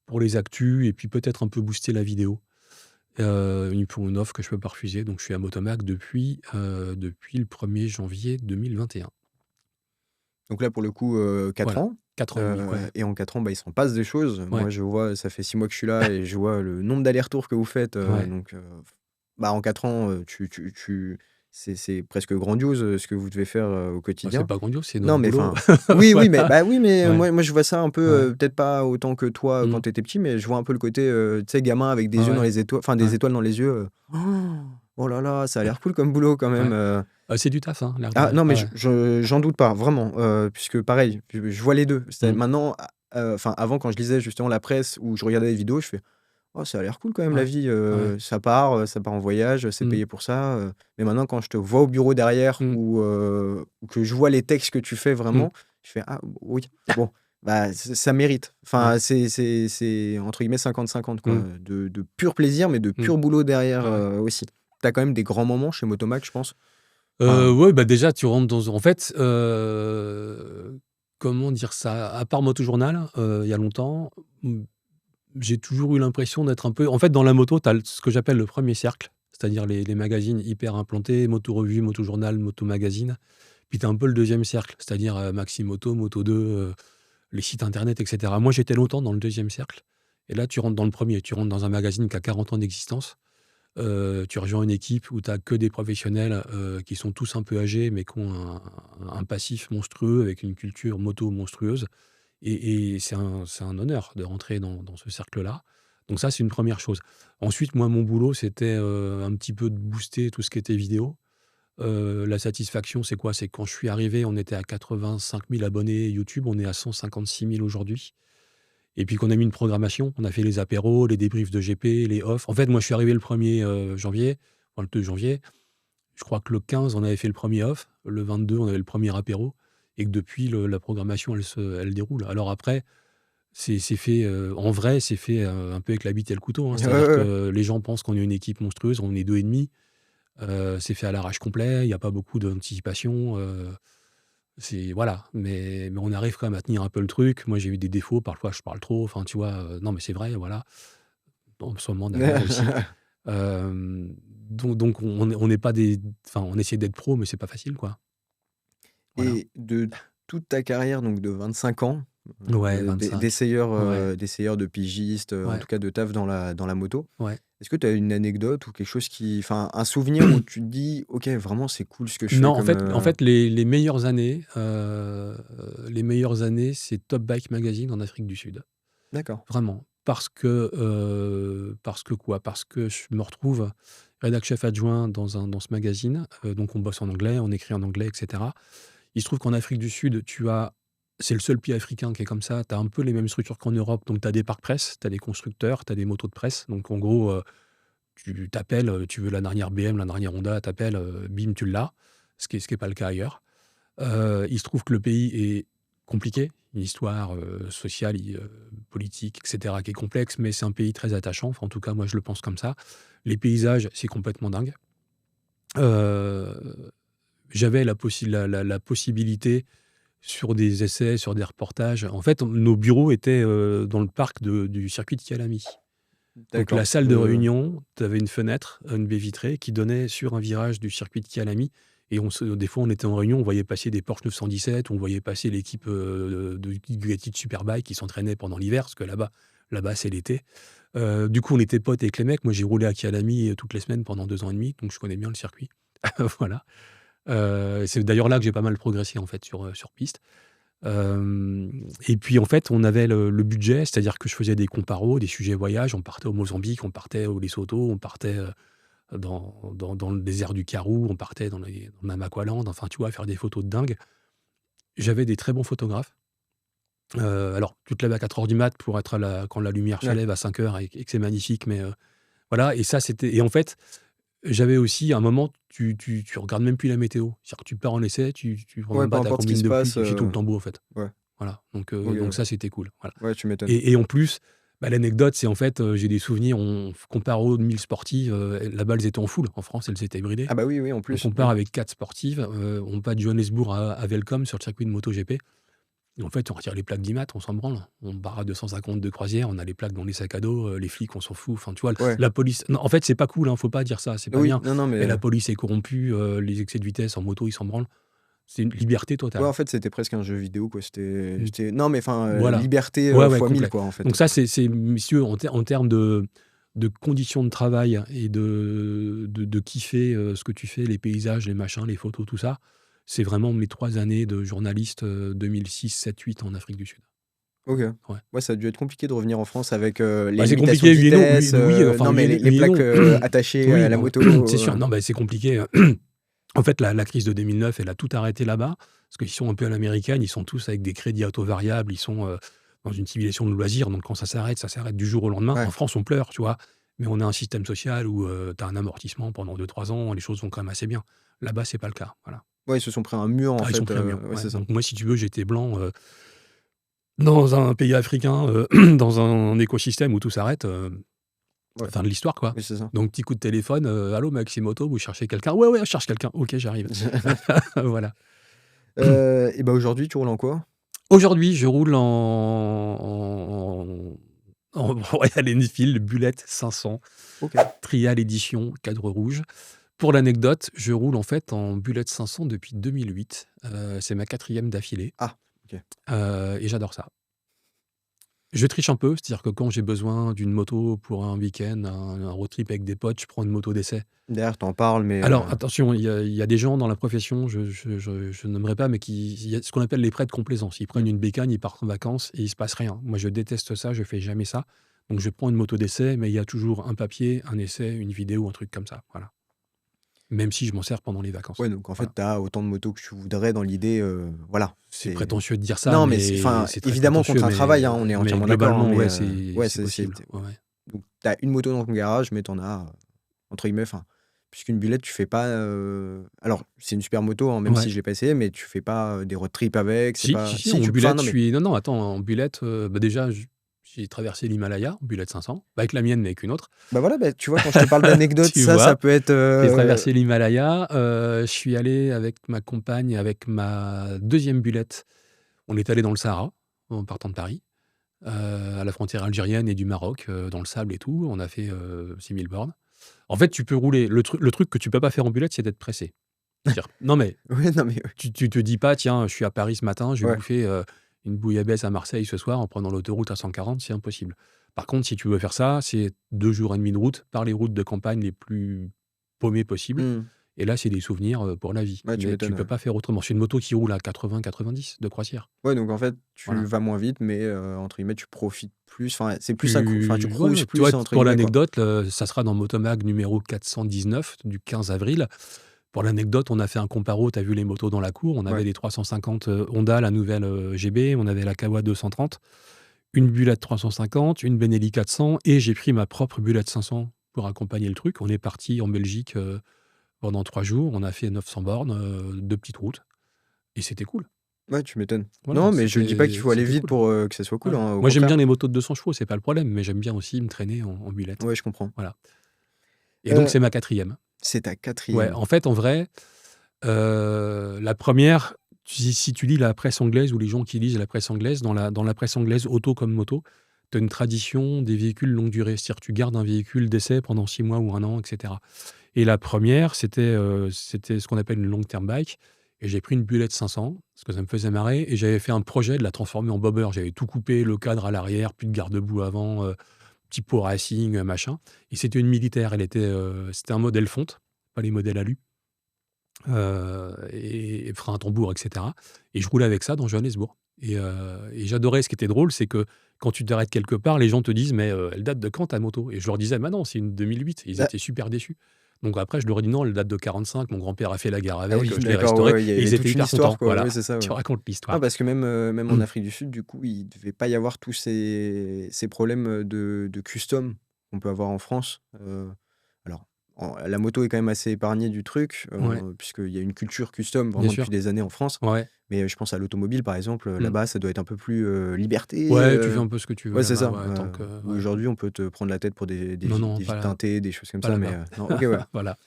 pour les actus et puis peut-être un peu booster la vidéo. Ils me font une offre que je peux pas refuser, donc je suis à Motomag depuis le 1er janvier 2021. Donc là, pour le coup, 4 Voilà, ans. 4 ans et demi, ouais. Et en 4 ans, bah, il s'en passe des choses. Ouais. Moi, je vois, ça fait 6 mois que je suis là et je vois le nombre d'allers-retours que vous faites. Ouais. Donc, bah, en 4 ans, c'est presque grandiose ce que vous devez faire au Bah, quotidien. c'est pas grandiose, c'est Non, notre mais boulot. oui, Voilà. oui, mais Ouais. moi, je vois ça un peu, Ouais. peut-être pas autant que toi quand Mm. tu étais petit, mais je vois un peu le côté, tu sais, gamin avec des Ah yeux dans ouais. les étoiles, enfin des Ouais. étoiles dans les yeux. Oh là là, ça a l'air cool comme boulot quand même. C'est du taf, hein, l'air de Ah rien. non, mais Ah ouais. j'en doute pas, vraiment, puisque pareil, je vois les deux. Mm. Maintenant, enfin, avant, quand je lisais justement la presse ou je regardais des vidéos, je fais oh, ça a l'air cool quand même la Ouais. vie. Ouais. Ça part en voyage, c'est Mm. payé pour ça. Mais maintenant, quand je te vois au bureau derrière Mm. ou que je vois les textes que tu fais Mm. vraiment, je fais ah oui, bon, bah ça mérite. Enfin, Ouais. c'est entre guillemets 50-50, quoi. Mm. De pur plaisir, mais de Mm. pur boulot derrière Ah ouais. aussi. T'as quand même des grands moments chez Motomag, je pense. Enfin, Ouais, bah déjà, tu rentres dans. En fait, comment dire ça? À part Motojournal, il y a longtemps, j'ai toujours eu l'impression d'être un peu. En fait, dans la moto, tu as ce que j'appelle le premier cercle, c'est-à-dire les magazines hyper implantés, Moto Revue, Motojournal, Moto Magazine. Puis tu as un peu le deuxième cercle, c'est-à-dire Maximoto, Moto2, les sites internet, etc. Moi, j'étais longtemps dans le deuxième cercle. Et là, tu rentres dans le premier. Tu rentres dans un magazine qui a 40 ans d'existence. Tu rejoins une équipe où tu as que des professionnels qui sont tous un peu âgés, mais qui ont un passif monstrueux, avec une culture moto monstrueuse. Et c'est un honneur de rentrer dans ce cercle-là. Donc ça, c'est une première chose. Ensuite, moi, mon boulot, c'était un petit peu de booster tout ce qui était vidéo. La satisfaction, c'est quoi? C'est quand je suis arrivé, on était à 85 000 abonnés YouTube, on est à 156 000 aujourd'hui. Et puis qu'on a mis une programmation, on a fait les apéros, les débriefs de GP, les offs. En fait, moi, je suis arrivé le 1er janvier, enfin le 2 janvier. Je crois que le 15, on avait fait le premier off. Le 22, on avait le premier apéro. Et que depuis, la programmation, elle déroule. Alors après, c'est fait, en vrai, c'est fait un peu avec la bite et le couteau, hein. ouais, C'est-à-dire ouais. que les gens pensent qu'on est une équipe monstrueuse, on est 2,5. C'est fait à l'arrache complet, il n'y a pas beaucoup d'anticipation. Voilà, mais on arrive quand même à tenir un peu le truc. Moi, j'ai eu des défauts, parfois je parle trop, enfin, tu vois, non, mais c'est vrai, voilà. En ce moment, d'ailleurs, aussi. donc on n'est pas des... Enfin, on essaie d'être pro, mais c'est pas facile, quoi. Voilà. Et de toute ta carrière, donc de 25 ans, Ouais, 25. d'essayeur, de pigiste, en Ouais. tout cas de taf dans la moto, Ouais. est-ce que tu as une anecdote ou quelque chose enfin, un souvenir où tu te dis, ok, vraiment c'est cool ce que je fais Non, comme. en fait, les meilleures années, c'est Top Bike Magazine en Afrique du Sud. D'accord. Vraiment. Parce que quoi? Parce que je me retrouve rédac chef adjoint dans ce magazine, donc on bosse en anglais, on écrit en anglais, et cetera. Il se trouve qu'en Afrique du Sud, c'est le seul pays africain qui est comme ça, tu as un peu les mêmes structures qu'en Europe, donc tu as des parcs presse, tu as des constructeurs, tu as des motos de presse, donc en gros, tu t'appelles, tu veux la dernière BM, la dernière Honda, t'appelles, bim, tu l'as, ce qui est pas le cas ailleurs. Il se trouve que le pays est compliqué, une histoire sociale, politique, etc., qui est complexe, mais c'est un pays très attachant. Enfin, en tout cas, moi, je le pense comme ça. Les paysages, c'est complètement dingue. Euh, J'avais la possibilité sur des essais, sur des reportages. En fait, nos bureaux étaient dans le parc du circuit de Kialami. Donc D'accord. la salle de réunion, tu avais une fenêtre, une baie vitrée qui donnait sur un virage du circuit de Kialami. Et des fois, on était en réunion, on voyait passer des Porsche 917, on voyait passer l'équipe de Bugatti de Superbike qui s'entraînait pendant l'hiver, parce que là-bas c'est l'été. Du coup, on était potes avec les mecs. Moi, j'ai roulé à Kialami toutes les semaines pendant 2 ans et demi, donc je connais bien le circuit. Voilà. C'est d'ailleurs là que j'ai pas mal progressé, en fait, sur piste. Et puis en fait, on avait le budget, c'est-à-dire que je faisais des comparos, des sujets voyage. On partait au Mozambique, on partait au Lesotho, on partait dans le désert du Karoo, on partait dans Namaqualand, enfin tu vois, faire des photos de dingue. J'avais des très bons photographes. Alors, tu te lèves à 4 heures du mat pour être quand la lumière se Ouais. lève à 5 heures et que c'est magnifique, mais voilà. Et ça, c'était. Et en fait, j'avais aussi un moment, tu regardes même plus la météo. C'est-à-dire que tu pars en essai, tu prends Ouais, même peu pas ta importe ce qui combine se de pluie, passe. tu fais tout le temps beau, en fait. Ouais. Voilà, donc Ok, ça, c'était cool. Voilà. ouais, tu m'étonnes. Et en plus, l'anecdote, c'est en fait, j'ai des souvenirs, on compare aux 1000 sportives, là-bas, elles étaient en full. En France, elles étaient bridées. Ah bah oui, en On plus. compare avec 4 sportives, on va de Johannesburg à Welcome sur le circuit de MotoGP. Et en fait, on retire les plaques d'IMAT, on s'en branle. On barre à 250 de croisière, on a les plaques dans les sacs à dos, les flics, on s'en fout. Enfin, tu vois, Ouais. la police. Non, en fait, c'est pas cool, faut pas dire ça, c'est pas Oui, bien. non, Mais mais. la police est corrompue, les excès de vitesse en moto, ils s'en branlent. C'est une liberté totale. Ouais, en fait, c'était presque un jeu vidéo, quoi. Mm. Non, mais enfin, Voilà. liberté Ouais, fois 1000, complet. quoi, en fait. Donc ça, c'est messieurs, en termes de conditions de travail et de kiffer ce que tu fais, les paysages, les machins, les photos, tout ça, c'est vraiment mes 3 années de journaliste 2006, 7, 8 en Afrique du Sud. Ok. Ouais. Ouais, ça a dû être compliqué de revenir en France avec les C'est limitations compliqué, de oui et non. vitesse, Oui, enfin, non, mais oui les et plaques non. attachées Oui, à la non, moto. c'est sûr. Non, c'est compliqué. En fait, la crise de 2009, elle a tout arrêté là-bas, parce qu'ils sont un peu à l'américaine, ils sont tous avec des crédits auto-variables, ils sont dans une civilisation de loisirs, donc quand ça s'arrête du jour au lendemain. Ouais. En France, on pleure, tu vois, mais on a un système social où tu as un amortissement pendant 2-3 ans, les choses vont quand même assez bien. Là-bas, c'est pas le cas. Voilà. Ouais, ils se sont pris un mur, en Ils fait. sont pris un mur. Ouais, Ouais. c'est ça. Donc moi, si tu veux, j'étais blanc dans un pays africain, dans un écosystème où tout s'arrête. Ouais. Fin de l'histoire, quoi. Oui, c'est ça. Donc, petit coup de téléphone, allô, Maxime Moto, vous cherchez quelqu'un? Ouais, je cherche quelqu'un. Ok, j'arrive. Voilà. Et bah aujourd'hui, tu roules en quoi? Aujourd'hui, je roule en Royal Enfield Bullet 500, Ok. Trial Edition, cadre rouge. Pour l'anecdote, je roule en fait en Bullet 500 depuis 2008. C'est ma 4e d'affilée. Ah, ok. Et j'adore ça. Je triche un peu, c'est-à-dire que quand j'ai besoin d'une moto pour un week-end, un road trip avec des potes, je prends une moto d'essai. Derrière, t'en parles, mais. Alors attention, il y a des gens dans la profession, je n'aimerais pas, mais il y a ce qu'on appelle les prêts de complaisance. Ils prennent une bécane, ils partent en vacances et il se passe rien. Moi, je déteste ça, je fais jamais ça. Donc je prends une moto d'essai, mais il y a toujours un papier, un essai, une vidéo, un truc comme ça. Voilà. Même si je m'en sers pendant les vacances. Ouais, donc en fait, Voilà. t'as autant de motos que tu voudrais dans l'idée. Voilà. C'est prétentieux de dire ça, Non, mais mais enfin, c'est très évidemment, prétentieux, contre un travail, hein, on est mais entièrement d'accord. globalement, Mais ouais, ouais, c'est possible. Ouais. donc, t'as une moto dans ton garage, mais t'en as, entre guillemets, enfin, puisqu'une Bullet, tu fais pas. Alors, c'est une super moto, hein, même Ouais. si je l'ai pas essayé, mais tu fais pas des road trips avec. C'est Si, pas. si, Si, en tu Bullet, non, je mais. suis... Non, attends, en Bullet, déjà, j'ai traversé l'Himalaya, en Bullet 500, pas avec la mienne, mais avec une autre. Bah voilà, bah, tu vois, quand je te parle d'anecdotes, Tu ça vois, peut être. j'ai traversé l'Himalaya. Je suis allé avec ma compagne, avec ma 2e Bullet. On est allé dans le Sahara, en partant de Paris, à la frontière algérienne et du Maroc, dans le sable et tout. On a fait 6000 bornes. En fait, tu peux rouler. Le truc que tu peux pas faire en bullet, c'est d'être pressé. C'est-à-dire, non, mais Ouais, non, mais tu te dis pas, tiens, je suis à Paris ce matin, je vais ouais. bouffer une bouillabaisse à Marseille ce soir en prenant l'autoroute à 140, c'est impossible. Par contre, si tu veux faire ça, c'est 2 jours et demi de route par les routes de campagne les plus paumées possibles. Mmh. Et là, c'est des souvenirs pour la vie. Ouais, tu Mais m'étonnes, tu peux ouais. pas faire autrement. C'est une moto qui roule à 80-90 de croisière. Ouais, donc en fait, tu Voilà. vas moins vite, mais entre guillemets, tu profites plus. Enfin, c'est plus un coup. Enfin, tu Ouais, cruises tu vois, plus, entre pour guillemets, quoi. l'anecdote, ça sera dans Motomag numéro 419 du 15 avril. Pour l'anecdote, on a fait un comparo, tu as vu les motos dans la cour, on avait Ouais. les 350 Honda, la nouvelle GB, on avait la Kawa 230, une Bullet 350, une Benelli 400, et j'ai pris ma propre Bullet 500 pour accompagner le truc. On est parti en Belgique pendant 3 jours, on a fait 900 bornes, 2 petites routes, et c'était cool. Ouais, tu m'étonnes. Voilà, Non, mais je dis pas qu'il faut aller c'était vite cool. pour que ça soit cool, Ouais. hein, au Moi, j'aime bien contraire. les motos de 200 chevaux, c'est pas le problème, mais j'aime bien aussi me traîner en Bullet. Ouais, je comprends. Voilà. Et donc, Euh, c'est ma 4e. c'est ta Ouais, 4e. en fait, en vrai, la première, si tu lis la presse anglaise ou les gens qui lisent la presse anglaise, dans la presse anglaise, auto comme moto, tu as une tradition des véhicules longue durée. C'est-à-dire que tu gardes un véhicule d'essai pendant 6 mois ou 1 an, etc. Et la première, c'était ce qu'on appelle une long term bike. Et j'ai pris une Bullet 500, parce que ça me faisait marrer. Et j'avais fait un projet de la transformer en bobber. J'avais tout coupé, le cadre à l'arrière, plus de garde-boue avant, petit pot racing, machin. Et c'était une militaire. C'était un modèle fonte, pas les modèles alu. Et frein à tambour, etc. Et je roulais avec ça dans Johannesburg. Et j'adorais, ce qui était drôle, c'est que quand tu t'arrêtes quelque part, les gens te disent, mais elle date de quand ta moto? Et je leur disais, bah non, c'est une 2008. Et ils Ah, étaient super déçus. Donc après, je leur ai dit, non, elle date de 45. Mon grand-père a fait la guerre ah avec, oui, je l'ai d'accord, restaurée. ouais, il y Et ils avait toute étaient une hyper histoire, contents. quoi. Voilà, Ouais, c'est ça, tu ouais. racontes Non, l'histoire. parce que même en Afrique du Sud, du coup, il devait pas y avoir tous ces problèmes de custom qu'on peut avoir en France. Alors, la moto est quand même assez épargnée du truc, Ouais, puisqu'il y a une culture custom bien vraiment depuis sûr. des années en France. Ouais. Mais je pense à l'automobile, par exemple, Mm. là-bas, ça doit être un peu plus liberté. Ouais, tu fais un peu ce que tu veux Ouais, c'est là-bas. ça. Ouais, tant que. Où Ouais. aujourd'hui, on peut te prendre la tête pour des Non, non, vitres teintées, des choses comme pas ça. Mais là-bas. non, ok, ouais. Voilà.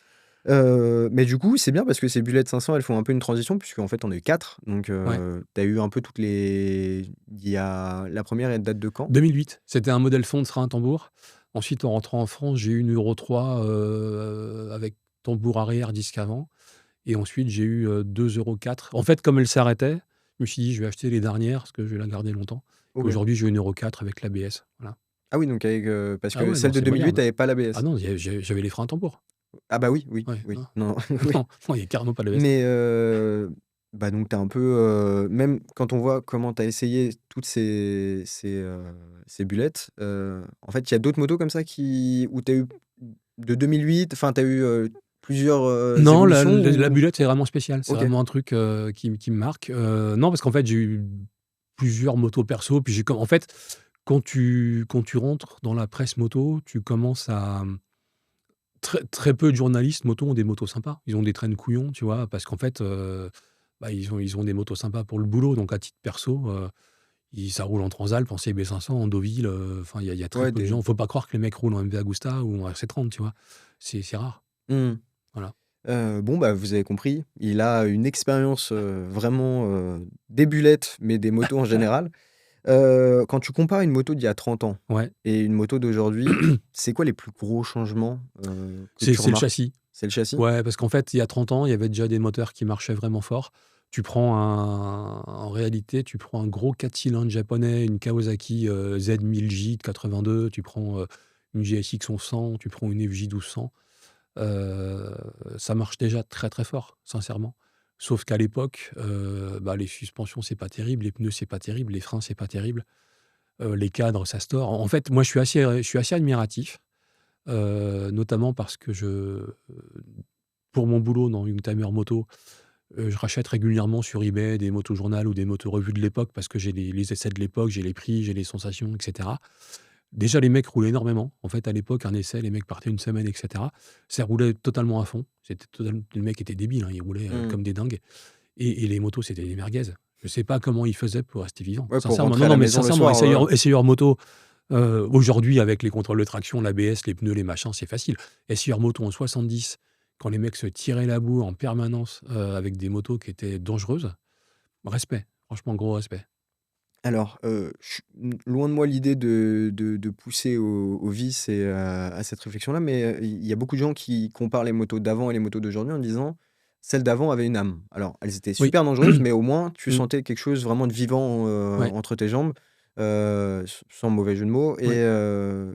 Mais du coup, c'est bien parce que ces Bullet 500, elles font un peu une transition, puisqu'en fait, on est 4. Donc, Ouais. tu as eu un peu toutes les. La première, elle date de quand? 2008, c'était un modèle fond de frein à tambour. Ensuite, en rentrant en France, j'ai eu une Euro 3 avec tambour arrière, disque avant. Et ensuite, j'ai eu 2 Euro 4. En fait, comme elle s'arrêtait, je me suis dit, je vais acheter les dernières parce que je vais la garder longtemps. Et Ok. aujourd'hui, j'ai une Euro 4 avec l'ABS. Voilà. Ah oui, donc parce Ah que ouais, celle non, de c'est 2008, moderne. t'avais pas Ah l'ABS. non, j'avais les freins à tambour. Ah bah oui, oui, Ouais, oui. non, Non, oui. non, il n'y a carrément pas l'ABS. Mais bah donc t'as un peu. Même quand on voit comment t'as essayé toutes ces bullettes, en fait, il y a d'autres motos comme ça où t'as eu de 2008, enfin, t'as eu plusieurs Non, évolutions la ou. Bullet, c'est vraiment spécial. C'est Ok. vraiment un truc qui me marque. Non, parce qu'en fait, j'ai eu plusieurs motos perso. Puis en fait, quand tu rentres dans la presse moto, tu commences à. Très, très peu de journalistes moto ont des motos sympas. Ils ont des traînes couillons, tu vois, parce qu'en fait, ils ont des motos sympas pour le boulot. Donc, à titre perso, ça roule en Transalp, en CB500, en Deauville. Enfin, il y a très Ouais, peu de gens. Faut pas croire que les mecs roulent en MV Agusta ou en RC30, tu vois. C'est rare. Hmm. Voilà. Bon, bah, vous avez compris, il a une expérience vraiment des bullettes, mais des motos en général. Quand tu compares une moto d'il y a 30 ans Ouais. et une moto d'aujourd'hui, c'est quoi les plus gros changements que C'est tu le remarques? châssis. C'est le châssis? Ouais, parce qu'en fait, il y a 30 ans, il y avait déjà des moteurs qui marchaient vraiment fort. En réalité, tu prends un gros 4 cylindres japonais, une Kawasaki Z1000J de 82, tu prends une GSX 1100, tu prends une FJ 1200. Ça marche déjà très très fort, sincèrement. Sauf qu'à l'époque, les suspensions, c'est pas terrible, les pneus, c'est pas terrible, les freins, c'est pas terrible, les cadres, ça se tord. En fait, moi, je suis assez admiratif, notamment parce que pour mon boulot dans Youngtimer Moto, je rachète régulièrement sur eBay des motojournal ou des motorevues de l'époque parce que j'ai les essais de l'époque, j'ai les prix, j'ai les sensations, etc. Déjà, les mecs roulaient énormément. En fait, à l'époque, un essai, les mecs partaient une semaine, etc. Ça roulait totalement à fond. Les mecs étaient débiles, hein, ils roulaient Hmm. comme des dingues. Et les motos, c'était des merguez. Je sais pas comment ils faisaient pour rester vivants. Ouais, pour Sincèrement, rentrer à la mais maison le sincèrement, soir. essayeur moto, aujourd'hui, avec les contrôles de traction, l'ABS, les pneus, les machins, c'est facile. Essayeur moto en 70, quand les mecs se tiraient la boue en permanence avec des motos qui étaient dangereuses, respect. Franchement, gros respect. Alors, loin de moi l'idée de pousser au vice et à cette réflexion-là, mais il y a beaucoup de gens qui comparent les motos d'avant et les motos d'aujourd'hui en disant: «Celles d'avant avaient une âme». Alors, elles étaient Oui. super dangereuses, mais au moins tu Mmh. sentais quelque chose vraiment de vivant, Ouais, entre tes jambes, sans mauvais jeu de mots et ouais,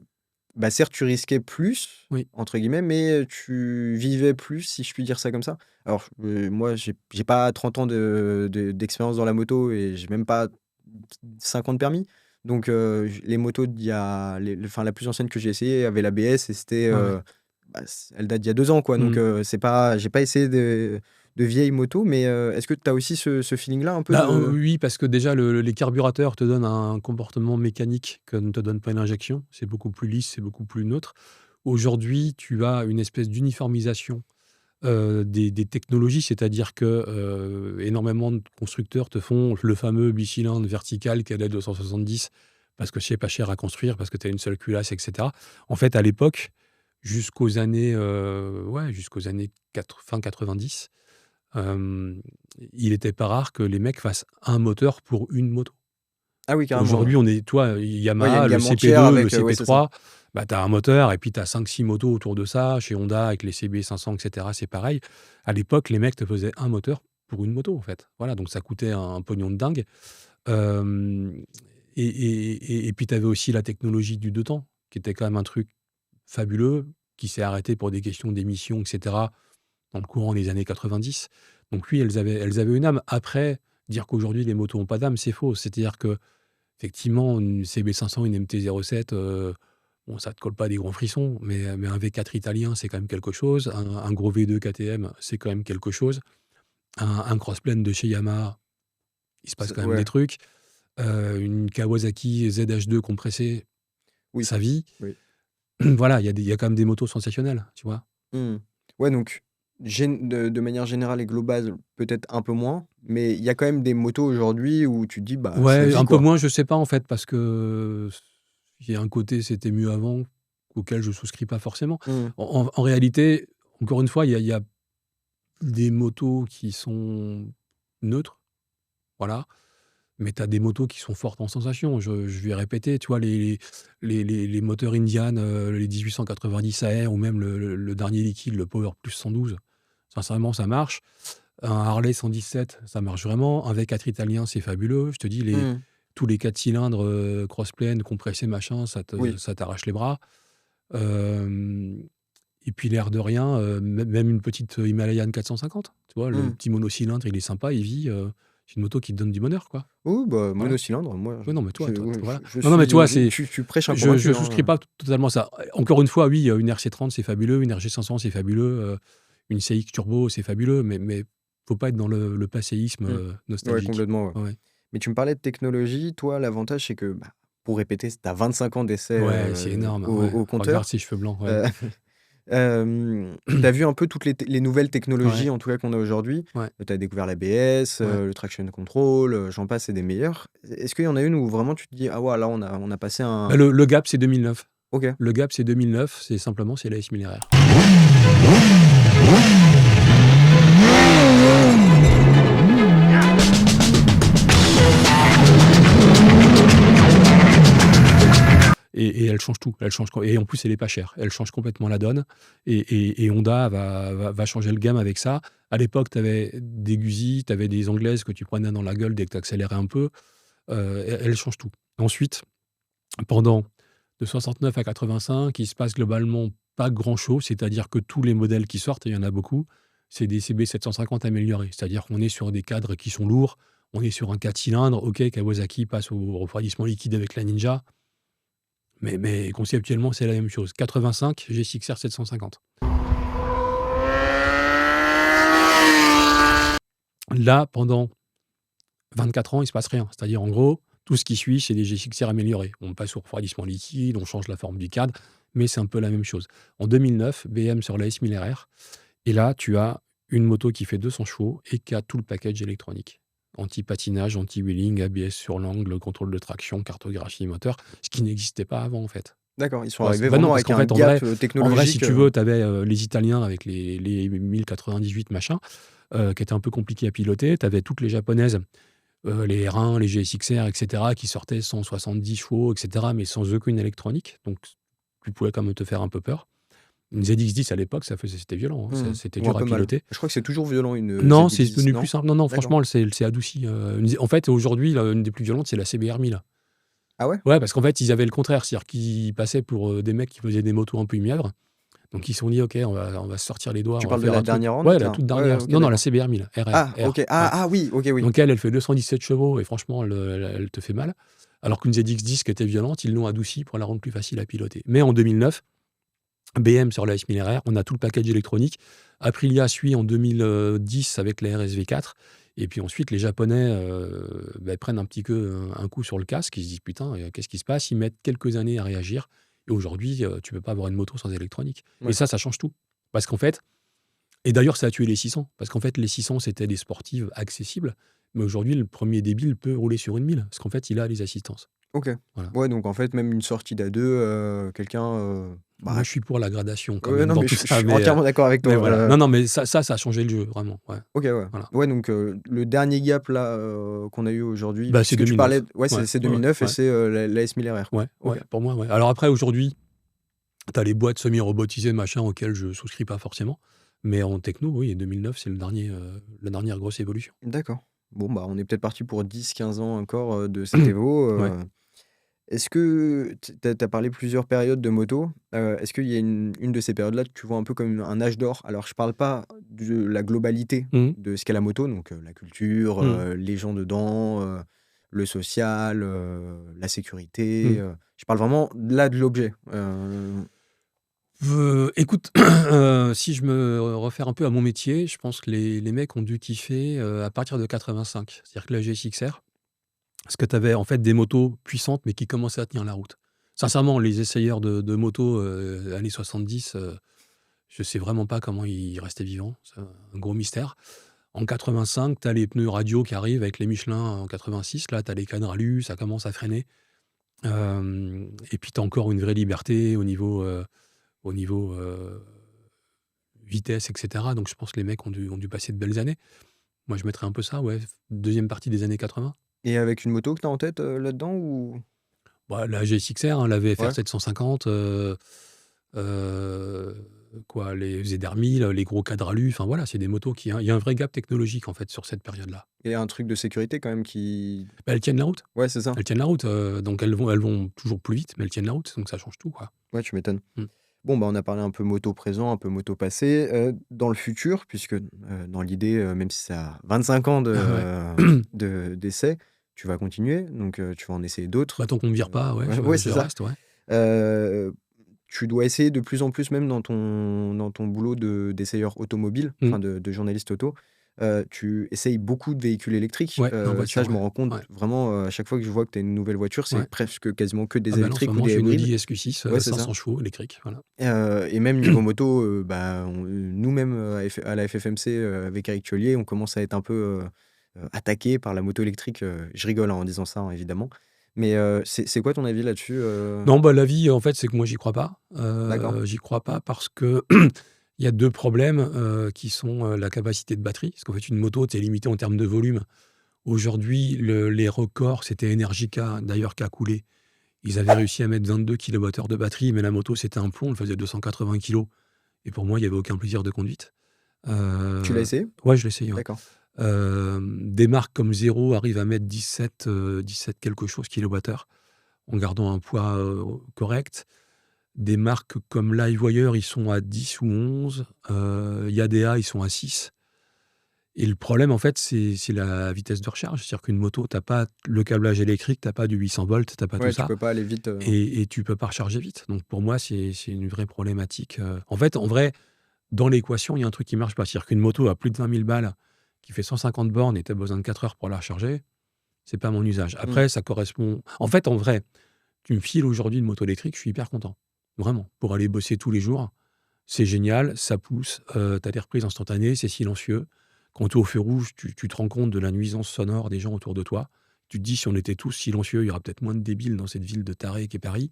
bah, certes, tu risquais «plus» oui. entre guillemets, mais tu vivais plus, si je puis dire ça comme ça. Alors, moi, j'ai pas 30 ans d'expérience dans la moto et j'ai même pas 50 permis. Donc, les motos d'il y a enfin, la plus ancienne que j'ai essayée avait l'ABS et c'était, Ouais, ouais. bah, elle date d'il y a 2 ans, quoi. Donc, Mmh. c'est pas j'ai pas essayé de vieilles motos, mais, est-ce que tu as aussi ce feeling-là un peu Bah, de oui, parce que déjà les carburateurs te donnent un comportement mécanique que ne te donne pas une injection. C'est beaucoup plus lisse, c'est beaucoup plus neutre. Aujourd'hui, tu as une espèce d'uniformisation, des technologies, c'est-à-dire que, énormément de constructeurs te font le fameux bicylindre vertical cadet 270 parce que c'est pas cher à construire, parce que tu as une seule culasse et cetera. En fait, à l'époque, jusqu'aux années fin 90, hem, il était pas rare que les mecs fassent un moteur pour une moto. ah oui, carrément, ouais. Aujourd'hui, on est toi, Ouais, il y a Yamaha, une le gamme entière CP2, le avec, ouais, c'est ça. CP3, bah, tu as un moteur et puis tu as 5-6 motos autour de ça. Chez Honda, avec les CB500 et cetera, c'est pareil. À l'époque, les mecs te faisaient un moteur pour une moto, en fait. Voilà, donc ça coûtait un pognon de dingue. Hem et puis tu avais aussi la technologie du 2 temps, qui était quand même un truc fabuleux, qui s'est arrêté pour des questions d'émissions et cetera, dans le courant des années 90. Donc oui, elles avaient une âme. Après, dire qu'aujourd'hui les motos ont pas d'âme, c'est faux. C'est-à-dire que effectivement, une CB500, une MT-07, bon, ça te colle pas des grands frissons, mais un V4 italien, c'est quand même quelque chose. Un gros V2 KTM, c'est quand même quelque chose. Un crossplane de chez Yamaha, il se passe quand même Ouais, des trucs. Une Kawasaki ZH2 compressée, oui, ça vit. oui. Voilà, il y a quand même des motos sensationnelles, tu vois? Mmh. Ouais, donc de manière générale et globale, peut-être un peu moins, mais il y a quand même des motos aujourd'hui où tu te dis: «Bah, ça Ouais, vit, un peu quoi». moins, je sais pas, en fait, parce que il y a un côté «c'était mieux avant» auquel je souscris pas forcément. Mmh. En réalité, encore une fois, il y a des motos qui sont neutres, voilà, mais tu as des motos qui sont fortes en sensations. Je vais répéter, tu vois, les moteurs Indian, les 1890 AR ou même le dernier liquide, le Power Plus 112, sincèrement, ça marche. Un Harley 117, ça marche vraiment. Un V4 italien, c'est fabuleux. Je te dis, Mmh. tous les 4 cylindres, crossplane, compressés, machin, Oui. ça t'arrache les bras. Hem Et puis l'air de rien, même une petite Himalayan 450, tu vois? Le Mmh. petit monocylindre, il est sympa, il vit, c'est une moto qui te donne du bonheur, quoi. Oui, bah, Voilà. monocylindre, moi, Ouais, non, mais toi je toi ouais, voilà. je Non, non, mais suis, tu vois, c'est tu prêches un je convaincu, souscris hein. pas totalement à ça. Encore une fois, oui, une RC30, c'est fabuleux, une RG500, c'est fabuleux, une CX turbo, c'est fabuleux, mais faut pas être dans le passéisme, Mmh. Ouais, nostalgique. complètement, ouais. Ouais, ouais. Mais tu me parlais de technologie. Toi, l'avantage, c'est que, bah, pour répéter, tu as 25 ans d'essai, Ouais, c'est énorme, ouais. au Regarde compteur. ses cheveux blancs, ouais. Heu, tu as vu un peu toutes les nouvelles technologies, Ouais, en tout cas, qu'on a aujourd'hui. ouais, Tu as découvert l'ABS, ouais. le traction control, j'en passe et des meilleurs. Est-ce qu'il y en a une où vraiment tu te dis: «Ah ouais, là, on a passé Bah, un» le gap, c'est 2009. OK. Le gap, c'est 2009, c'est la S1000RR. Et elle change tout. Elle change et en plus, elle est pas chère. Elle change complètement la donne et Honda va changer le game avec ça. À l'époque, tu avais des Guzzi, tu avais des Anglaises que tu prenais dans la gueule dès que tu accélérais un peu. Elle change tout. Ensuite, pendant de 69 à 85, il se passe globalement pas grand-chose, c'est-à-dire que tous les modèles qui sortent, et il y en a beaucoup, c'est des CB 750 améliorés. C'est-à-dire qu'on est sur des cadres qui sont lourds, on est sur un 4 cylindres. OK, Kawasaki passe au refroidissement liquide avec la Ninja, mais conceptuellement, c'est la même chose. 85, GSX-R 750. Là, pendant 24 ans, il se passe rien. C'est-à-dire, en gros, tout ce qui suit, c'est des GSX-R améliorés. On passe au refroidissement liquide, on change la forme du cadre, mais c'est un peu la même chose. En 2009, BM sur la S1000RR, et là, tu as une moto qui fait 200 chevaux et qui a tout le package électronique. Anti-patinage, anti-wheeling, ABS sur l'angle, contrôle de traction, cartographie moteur, ce qui n'existait pas avant, en fait. D'accord, ils sont Tu vois, arrivés bah non, vraiment parce avec qu'en un fait, gap, en vrai, si technologique, tu veux, tu avais les Italiens avec les 1098 machin, qui étaient un peu compliqués à piloter. Tu avais toutes les Japonaises les R1, les GSX-R, etc., qui sortaient 170 chevaux, etc., mais sans aucune électronique. Donc, tu pouvais quand même te faire un peu peur. Une ZX10 à l'époque, c'était violent, hein, c'était Ou un dur à peu mal. piloter. Je crois que c'est toujours violent une Non, c'est ZX10, devenu non? plus simple. Non, D'accord. franchement, elle s'est adoucie. En fait, aujourd'hui, une des plus violentes, c'est la CBR 1000. Ah ouais? Ouais, parce qu'en fait, ils avaient le contraire. C'est-à-dire qu'ils passaient pour des mecs qui faisaient des motos un peu mièvres. Donc, ils se sont dit, OK, on va se sortir les doigts. Tu on va parles de faire la un truc. dernière en Ouais, date, la là? toute Ouais, dernière. ok, Non, la d'accord. CBR 1000, RR. Ah, R, ok. ouais. Ah oui, ok, oui. Donc, elle fait 217 chevaux et franchement, elle te fait mal. Alors qu'une ZX10 qui était violente, ils l'ont adoucie pour la rendre plus facile à piloter. Mais en 2009, BM sur la S1000RR, on a tout le package électronique. Aprilia suit en 2010 avec la RSV4. Et puis ensuite, les Japonais prennent un coup sur le casque. Ils se disent, putain, qu'est-ce qui se passe? Ils mettent quelques années à réagir. Et aujourd'hui, tu ne peux pas avoir une moto sans électronique. Ouais. Et ça change tout. Parce qu'en fait, et d'ailleurs, ça a tué les 600. Parce qu'en fait, les 600, c'était des sportives accessibles. Mais aujourd'hui, le premier débile peut rouler sur une 1000. Parce qu'en fait, il a les assistances. Ok. Voilà. Ouais, donc en fait, même une sortie d'A2, quelqu'un. Moi, je suis pour la gradation quand Ouais, même non, dans mais tout je ça. suis entièrement d'accord avec Mais toi. voilà. Non, mais ça a changé le jeu, vraiment. Ouais. Ok, ouais. Voilà. Ouais, donc le dernier gap là qu'on a eu aujourd'hui, Bah, c'est puisque tu 2009. parlais, ouais, Ouais, c'est 2009 ouais. et c'est la S1000RR. Ouais, Ok. ouais, pour moi, ouais. Alors après, aujourd'hui, tu as les boîtes semi-robotisées, machin, auxquelles je souscris pas forcément. Mais en techno, oui, et 2009, c'est la dernière grosse évolution. D'accord. Bon, bah, on est peut-être parti pour 10-15 ans encore de cette Evo. Ouais. Est-ce que tu as parlé plusieurs périodes de moto? Est-ce qu'il y a une de ces périodes-là que tu vois un peu comme un âge d'or? Alors, je parle pas de la globalité Mhm. de ce qu'est la moto, donc la culture, Mhm. les gens dedans, le social, la sécurité. Je parle vraiment là de l'objet. Écoute, si je me réfère un peu à mon métier, je pense que les mecs ont dû kiffer à partir de 85. C'est-à-dire que la GSX-R, parce que tu avais en fait des motos puissantes, mais qui commençaient à tenir la route. Sincèrement, les essayeurs de motos années 70, je sais vraiment pas comment ils restaient vivants. C'est un gros mystère. En 85, tu as les pneus radio qui arrivent avec les Michelin en 86. Là, tu as les cadres alu, ça commence à freiner. Et puis, tu as encore une vraie liberté au niveau vitesse, etc. Donc, je pense que les mecs ont dû passer de belles années. Moi, je mettrais un peu ça, ouais. Deuxième partie des années 80. Et avec une moto que tu as en tête là-dedans ou... Bah, la GSX-R, hein, la VFR Ouais. 750, les ZR 1000, les gros cadres alu, enfin voilà, c'est des motos qui. Il y a un vrai gap technologique en fait sur cette période-là. Et un truc de sécurité quand même qui... Bah, elles tiennent la route. Ouais, c'est ça. Elles tiennent la route. Donc elles vont toujours plus vite, mais elles tiennent la route, donc ça change tout, quoi. Ouais, tu m'étonnes. Mm. Bon, bah, on a parlé un peu moto présent, un peu moto passé. Dans le futur, puisque dans l'idée, même si ça a 25 ans d'essai, tu vas continuer, donc tu vas en essayer d'autres. Bah, tant qu'on ne me vire pas, ouais, Ouais, je c'est ça. reste, ouais. Tu dois essayer de plus en plus, même dans ton boulot d'essayeur automobile, enfin de journaliste auto, tu essayes beaucoup de véhicules électriques. Ouais, en voiture, Ça, je me ouais. rends compte Ouais. vraiment à chaque fois que je vois que tu as une nouvelle voiture, c'est Ouais. presque quasiment que des Ah bah là, en ce électriques ou moment, des j'ai une hybrides. Audi SQ6, Ouais, c'est ça. 500 chevaux électrique, voilà. Et même niveau moto, nous-mêmes à la FFMC avec Eric Thiollier, on commence à être un peu attaqué par la moto électrique. Je rigole en disant ça, hein, évidemment. Mais c'est quoi ton avis là-dessus Non, bah, la vie, en fait, c'est que moi, j'y crois pas. D'accord. J'y crois pas parce que il y a deux problèmes qui sont la capacité de batterie. Parce qu'en fait, une moto, tu es limité en termes de volume. Aujourd'hui, les records, c'était Energica, d'ailleurs, qui a coulé. Ils avaient réussi à mettre 22 kWh de batterie, mais la moto, c'était un plomb, elle faisait 280 kg. Et pour moi, il n'y avait aucun plaisir de conduite. Tu l'as essayé? Ouais, je l'ai essayé. Ouais. D'accord. Des marques comme Zero arrivent à mettre 17 quelque chose kilowattheure en gardant un poids correct. Des marques comme LiveWire, ils sont à 10 ou 11. Yadea, ils sont à 6. Et le problème, en fait, c'est la vitesse de recharge. C'est-à-dire qu'une moto, tu n'as pas le câblage électrique, tu n'as pas du 800 volts, tu n'as pas Ouais, tout tu ça. peux pas aller vite. Et tu peux pas recharger vite. Donc pour moi, c'est une vraie problématique. En fait, en vrai, dans l'équation, il y a un truc qui marche pas. C'est-à-dire qu'une moto à plus de 20 000 balles, qui fait 150 bornes et tu as besoin de 4 heures pour la recharger, c'est pas mon usage. Après, ça correspond... En fait, en vrai, tu me files aujourd'hui une moto électrique, je suis hyper content. Vraiment. Pour aller bosser tous les jours, c'est génial, ça pousse, tu as des reprises instantanées, c'est silencieux. Quand tu es au feu rouge, tu te rends compte de la nuisance sonore des gens autour de toi. Tu te dis, si on était tous silencieux, il y aura peut-être moins de débiles dans cette ville de tarés qu'est Paris.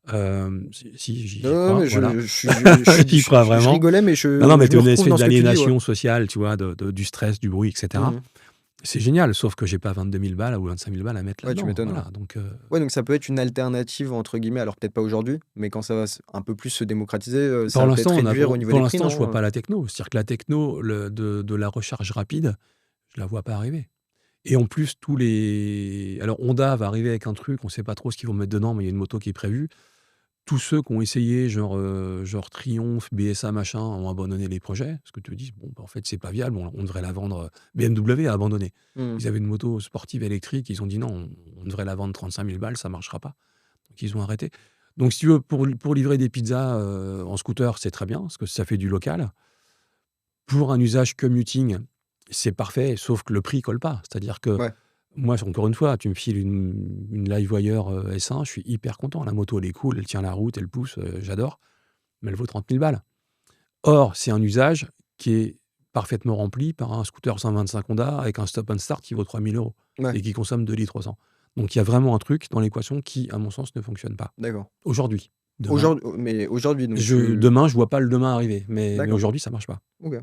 Si, j'y Non, crois, mais voilà. je J'y crois vraiment. rigolais, mais Non, mais je tu me as une retrouve espèce dans ce que tu dis, d'aliénation ouais. sociale, tu vois, du stress, du bruit, etc. Mhm. c'est génial, sauf que j'ai pas 22 000 balles ou 25 000 balles à mettre Ouais, tu là-dedans. m'étonnes, Voilà, donc Ouais, donc ça peut être une alternative, entre guillemets, alors peut-être pas aujourd'hui, mais quand ça va un peu plus se démocratiser, ça pour va peut-être l'instant, réduire au niveau pour des prix, l'instant, je vois non? pas la techno. C'est-à-dire que la techno de la recharge rapide, je la vois pas arriver. Et en plus, alors Honda va arriver avec un truc, on sait pas trop ce qu'ils vont mettre dedans, mais il y a une moto qui est prévue. Tous ceux qui ont essayé, genre Triumph, BSA, machin, ont abandonné les projets. Parce que tu te dis, bon, bah, en fait, c'est pas viable, on devrait la vendre. BMW a abandonné. Mmh. Ils avaient une moto sportive électrique, ils ont dit non, on devrait la vendre 35 000 balles, ça marchera pas. Donc ils ont arrêté. Donc si tu veux, pour livrer des pizzas en scooter, c'est très bien, parce que ça fait du local. Pour un usage commuting, c'est parfait, sauf que le prix colle pas. C'est-à-dire que Ouais. moi, encore une fois, tu me files une Livewire S1, je suis hyper content. La moto, elle est cool, elle tient la route, elle pousse, j'adore, mais elle vaut 30 000 balles. Or, c'est un usage qui est parfaitement rempli par un scooter 125 Honda avec un stop and start qui vaut 3 000 € Ouais, et qui consomme 2 litres au 100. Donc, il y a vraiment un truc dans l'équation qui, à mon sens, ne fonctionne pas. d'accord. Aujourd'hui. Demain, Mais aujourd'hui, donc demain, je vois pas le demain arriver, mais D'accord. aujourd'hui, ça marche pas. OK.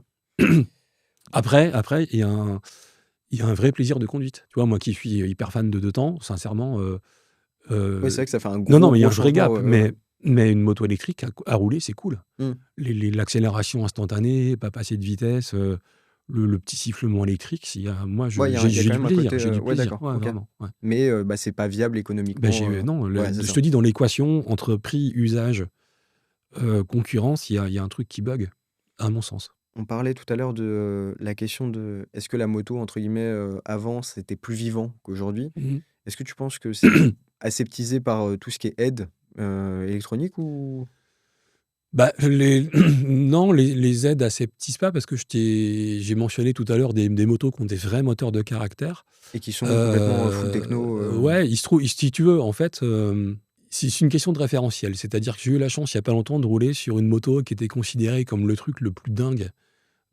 Après, il y a un vrai plaisir de conduite. Tu vois, moi qui suis hyper fan de deux temps, sincèrement, Ouais, c'est vrai que ça fait un non, mais il y a un gros vrai changement, gap. ouais, ouais. Mais une moto électrique à rouler, c'est cool. Mmh. L'accélération instantanée, pas passer de vitesse, le petit sifflement électrique, moi, Ouais, il y a j'ai quand du même un plaisir. côté, J'ai du ouais, plaisir. d'accord, Ouais, OK. vraiment. Ouais. Mais bah, c'est pas viable Ben, économiquement, non, ouais, c'est je ça. te dis, dans l'équation entre prix, usage, concurrence, il y a un truc qui bug, à mon sens. On parlait tout à l'heure de, la question de est-ce que la moto, entre guillemets, avant, c'était plus vivant qu'aujourd'hui? Mhm. Est-ce que tu penses que c'est aseptisé par, tout ce qui est aide, électronique ou Bah, non, les aides aseptisent pas parce que j'ai mentionné tout à l'heure des motos qui ont des vrais moteurs de caractère. et qui sont complètement, full techno, Ouais, il se trouve, si tu veux, en fait, c'est une question de référentiel. C'est-à-dire que j'ai eu la chance, il y a pas longtemps, de rouler sur une moto qui était considérée comme le truc le plus dingue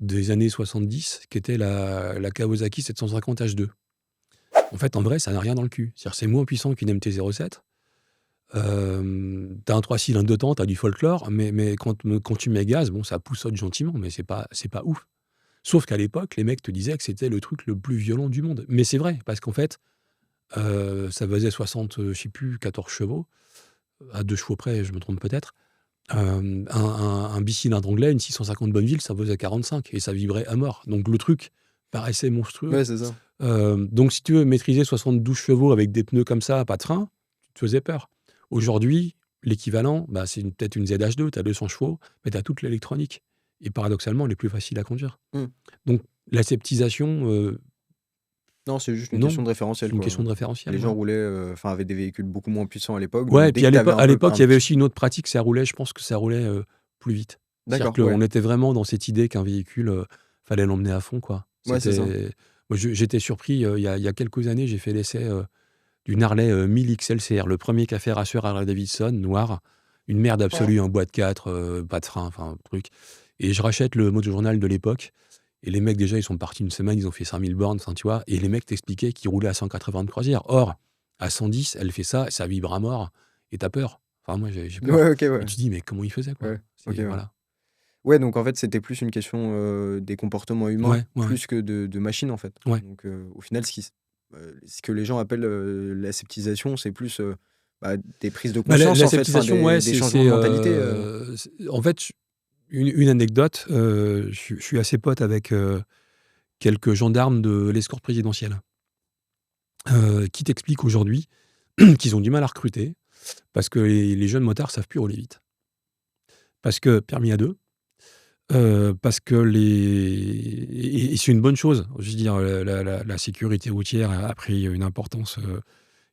des années 70, qui était la Kawasaki 750 H2. En fait, en vrai, ça n'a rien dans le cul. C'est-à-dire, c'est moins puissant qu'une MT-07. T'as un 3 cylindres de temps, t'as du folklore, mais quand tu mets gaz, bon, ça poussote gentiment, mais c'est pas ouf. Sauf qu'à l'époque, les mecs te disaient que c'était le truc le plus violent du monde. Mais c'est vrai, parce qu'en fait, ça faisait 60, je sais plus, 14 chevaux, à 2 chevaux près, je me trompe peut-être. Un bicylindre anglais, une 650 Bonneville, ça faisait 45 et ça vibrait à mort. Donc le truc paraissait monstrueux. Ouais, c'est ça. Donc si tu veux maîtriser 72 chevaux avec des pneus comme ça, pas de frein, tu te faisais peur. Aujourd'hui, l'équivalent, bah, c'est peut-être une ZH2, tu as 200 chevaux, mais tu as toute l'électronique. Et paradoxalement, elle est plus facile à conduire. Mmh. Donc l'aseptisation, Non, c'est juste une non, question de c'est référentiel, une quoi. question de référentiel. Les gens Ouais, roulaient, enfin, avaient des véhicules beaucoup moins puissants à l'époque, ouais, donc et dès puis que tu avais à un peu l'époque, un il y avait petit aussi une autre pratique, ça roulait, je pense que ça roulait plus vite. C'est-à-dire d'accord, ouais. qu'on était vraiment dans cette idée qu'un véhicule, fallait l'emmener à fond, quoi. Ouais, c'est ça. Moi, j'étais surpris, il y a quelques années, j'ai fait l'essai d'une Harley 1000 XLCR, le premier café rassure Harley Davidson, noir, une merde absolue, un bois de 4, pas de frein, enfin, truc. Et je rachète le motojournal de l'époque, et les mecs, déjà, ils sont partis une semaine, ils ont fait 5000 bornes, enfin, tu vois, et les mecs t'expliquaient qu'ils roulaient à 180 de croisière. Or, à 110, elle fait ça, ça vibre à mort, et t'as peur. Enfin, moi, j'ai peur. Ouais, OK, Et ouais. tu te dis, mais comment ils faisaient, quoi? Ouais, OK, ouais. Voilà. Ouais, donc en fait, c'était plus une question, des comportements humains, Ouais, ouais, ouais. plus que de machines, en fait. Ouais. Donc au final, ce que les gens appellent, l'aseptisation, c'est plus, bah, des prises de Bah, conscience, en fait, enfin l'aseptisation, ouais, des changements de mentalité, en fait, une anecdote, je suis assez pote avec quelques gendarmes de l'escorte présidentielle, qui t'expliquent aujourd'hui qu'ils ont du mal à recruter parce que les jeunes motards savent plus rouler vite. Parce que permis à deux, parce que et c'est une bonne chose. Je veux dire, la sécurité routière a pris une importance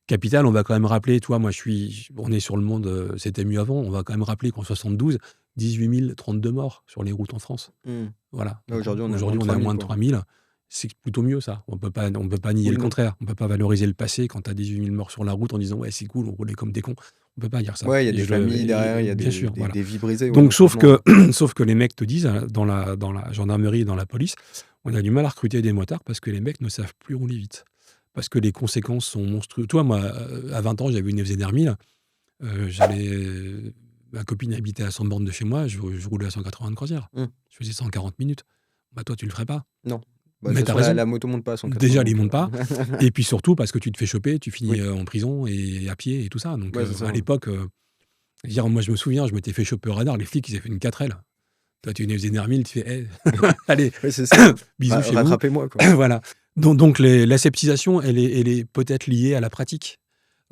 capitale. On va quand même rappeler, toi, on est sur le monde, c'était mieux avant. On va quand même rappeler qu'en 72, 18 032 morts sur les routes en France. Mmh. Voilà. Ouais, aujourd'hui, on est à Aujourd'hui, moins de on est à 3 000, moins de quoi. 3000. C'est plutôt mieux, ça. On peut pas nier Oui, le non. contraire. On peut pas valoriser le passé quand tu as 18 000 morts sur la route en disant ouais, c'est cool, on roulait comme des cons. On peut pas dire ça. Ouais, il y a Et des familles derrière, il y a bien sûr, des voilà. vies brisées, ouais, Donc, donc sauf franchement, que les mecs te disent, dans la gendarmerie et dans la police, on a du mal à recruter des motards parce que les mecs ne savent plus rouler vite. Parce que les conséquences sont monstrueuses. Toi, moi, à 20 ans, j'avais une FZR 1000. Ma copine habitait à 100 bornes de chez moi, je roulais à 180 de croisière. Mmh. Je faisais 140 minutes. Bah, toi, tu le ferais pas. Non. Bah, de Mais toute t'as façon, la, raison. la moto monte pas à 180. Déjà, Donc, il monte pas. Et puis surtout, parce que tu te fais choper, tu finis oui, en prison et à pied et tout ça. Donc, ouais, c'est ça. à Ouais. l'époque, dire, moi, je me souviens, je m'étais fait choper au radar. Les flics, ils avaient fait une 4L. Toi, tu faisais une Hermine, tu fais, hey, allez, Ouais, c'est ça. bisous chez vous. Rattrapez-moi, quoi. Voilà. Donc l'aseptisation, elle est peut-être liée à la pratique.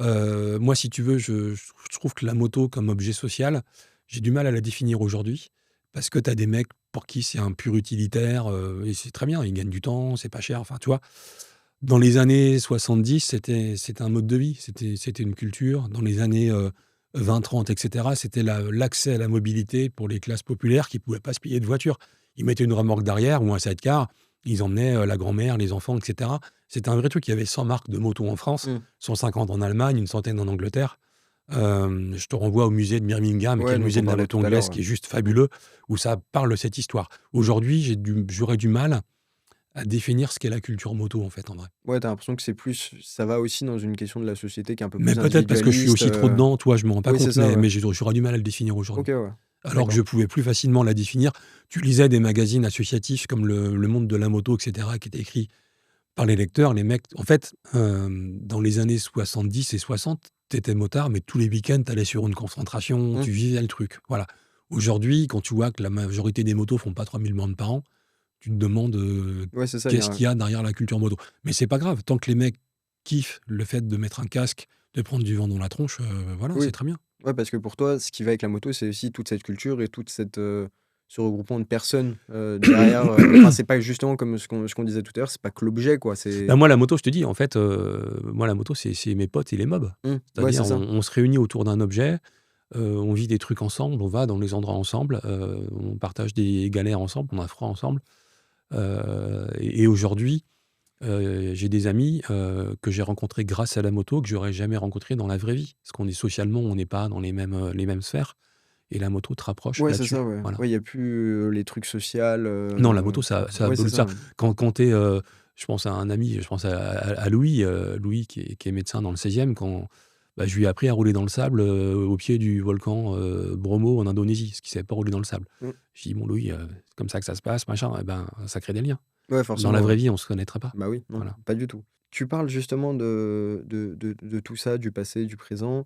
Moi, si tu veux, je trouve que la moto comme objet social, j'ai du mal à la définir aujourd'hui. Parce que tu as des mecs pour qui c'est un pur utilitaire, et c'est très bien, ils gagnent du temps, c'est pas cher. Enfin, tu vois, dans les années 70, c'était un mode de vie, c'était une culture. Dans les années 20, 30, etc., c'était l'accès à la mobilité pour les classes populaires qui ne pouvaient pas se payer de voiture. Ils mettaient une remorque derrière ou un sidecar, ils emmenaient la grand-mère, les enfants, etc. C'était un vrai truc. Il y avait 100 marques de motos en France, Mm. 150 en Allemagne, une centaine en Angleterre. Je te renvoie au musée de Birmingham, qui est Ouais, le donc musée on de la parlait moto tout à l'heure. anglaise, qui est juste fabuleux, où ça parle de cette histoire. Aujourd'hui, j'aurais du mal à définir ce qu'est la culture moto, en fait, en vrai. Ouais, t'as l'impression que c'est plus, ça va aussi dans une question de la société qui est un peu Mais plus peut-être parce que je suis individualiste. aussi trop dedans, toi, je me rends pas Oui, c'est compte, ça, ouais. mais j'aurais du mal à le définir aujourd'hui. Ok, ouais. Alors que je D'accord. pouvais plus facilement la définir. Tu lisais des magazines associatifs comme le Monde de la moto, etc., qui étaient écrits par les lecteurs. Les mecs, en fait, dans les années 70 et 60, t'étais motard, mais tous les week-ends, t'allais sur une concentration, Mm. tu vivais le truc. Voilà. Aujourd'hui, quand tu vois que la majorité des motos font pas 3000 bandes par an, tu te demandes Ouais, c'est ça. Il y qu'est-ce a qu'il y a derrière la culture moto. Mais c'est pas grave, tant que les mecs kiffent le fait de mettre un casque, de prendre du vent dans la tronche, voilà, c'est Oui, très bien. ouais, parce que pour toi, ce qui va avec la moto, c'est aussi toute cette culture et toute cette, ce regroupement de personnes derrière. Enfin, c'est pas justement comme ce qu'on disait tout à l'heure, c'est pas que l'objet, quoi. Bah, C'est. moi, la moto, je te dis, en fait, moi, la moto, c'est mes potes et les mobs. Ouais, C'est-à-dire, c'est ça. on se réunit autour d'un objet, on vit des trucs ensemble, on va dans les endroits ensemble, on partage des galères ensemble, on a froid ensemble. Et aujourd'hui, j'ai des amis que j'ai rencontrés grâce à la moto que j'aurais jamais rencontrés dans la vraie vie. Parce qu'on est socialement, on n'est pas dans les mêmes sphères. Et la moto te rapproche Ouais, c'est ça, là-dessus. ouais. Voilà. Ouais, il y a plus les trucs sociaux. Non, la moto, ça Ouais, c'est abolit ça. ça. Quand tu es, je pense à un ami, je pense à Louis, Louis qui est médecin dans le 16e, quand bah, je lui ai appris à rouler dans le sable au pied du volcan Bromo en Indonésie, parce qu'il ne savait pas rouler dans le sable. Mm. Je dis, bon Louis, c'est comme ça que ça se passe, machin, eh ben, ça crée des liens. Ouais, Dans forcément, la vraie ouais. vie, on ne se connaîtrait pas. Bah oui, non, Voilà. pas du tout. Tu parles justement de tout ça, du passé, du présent.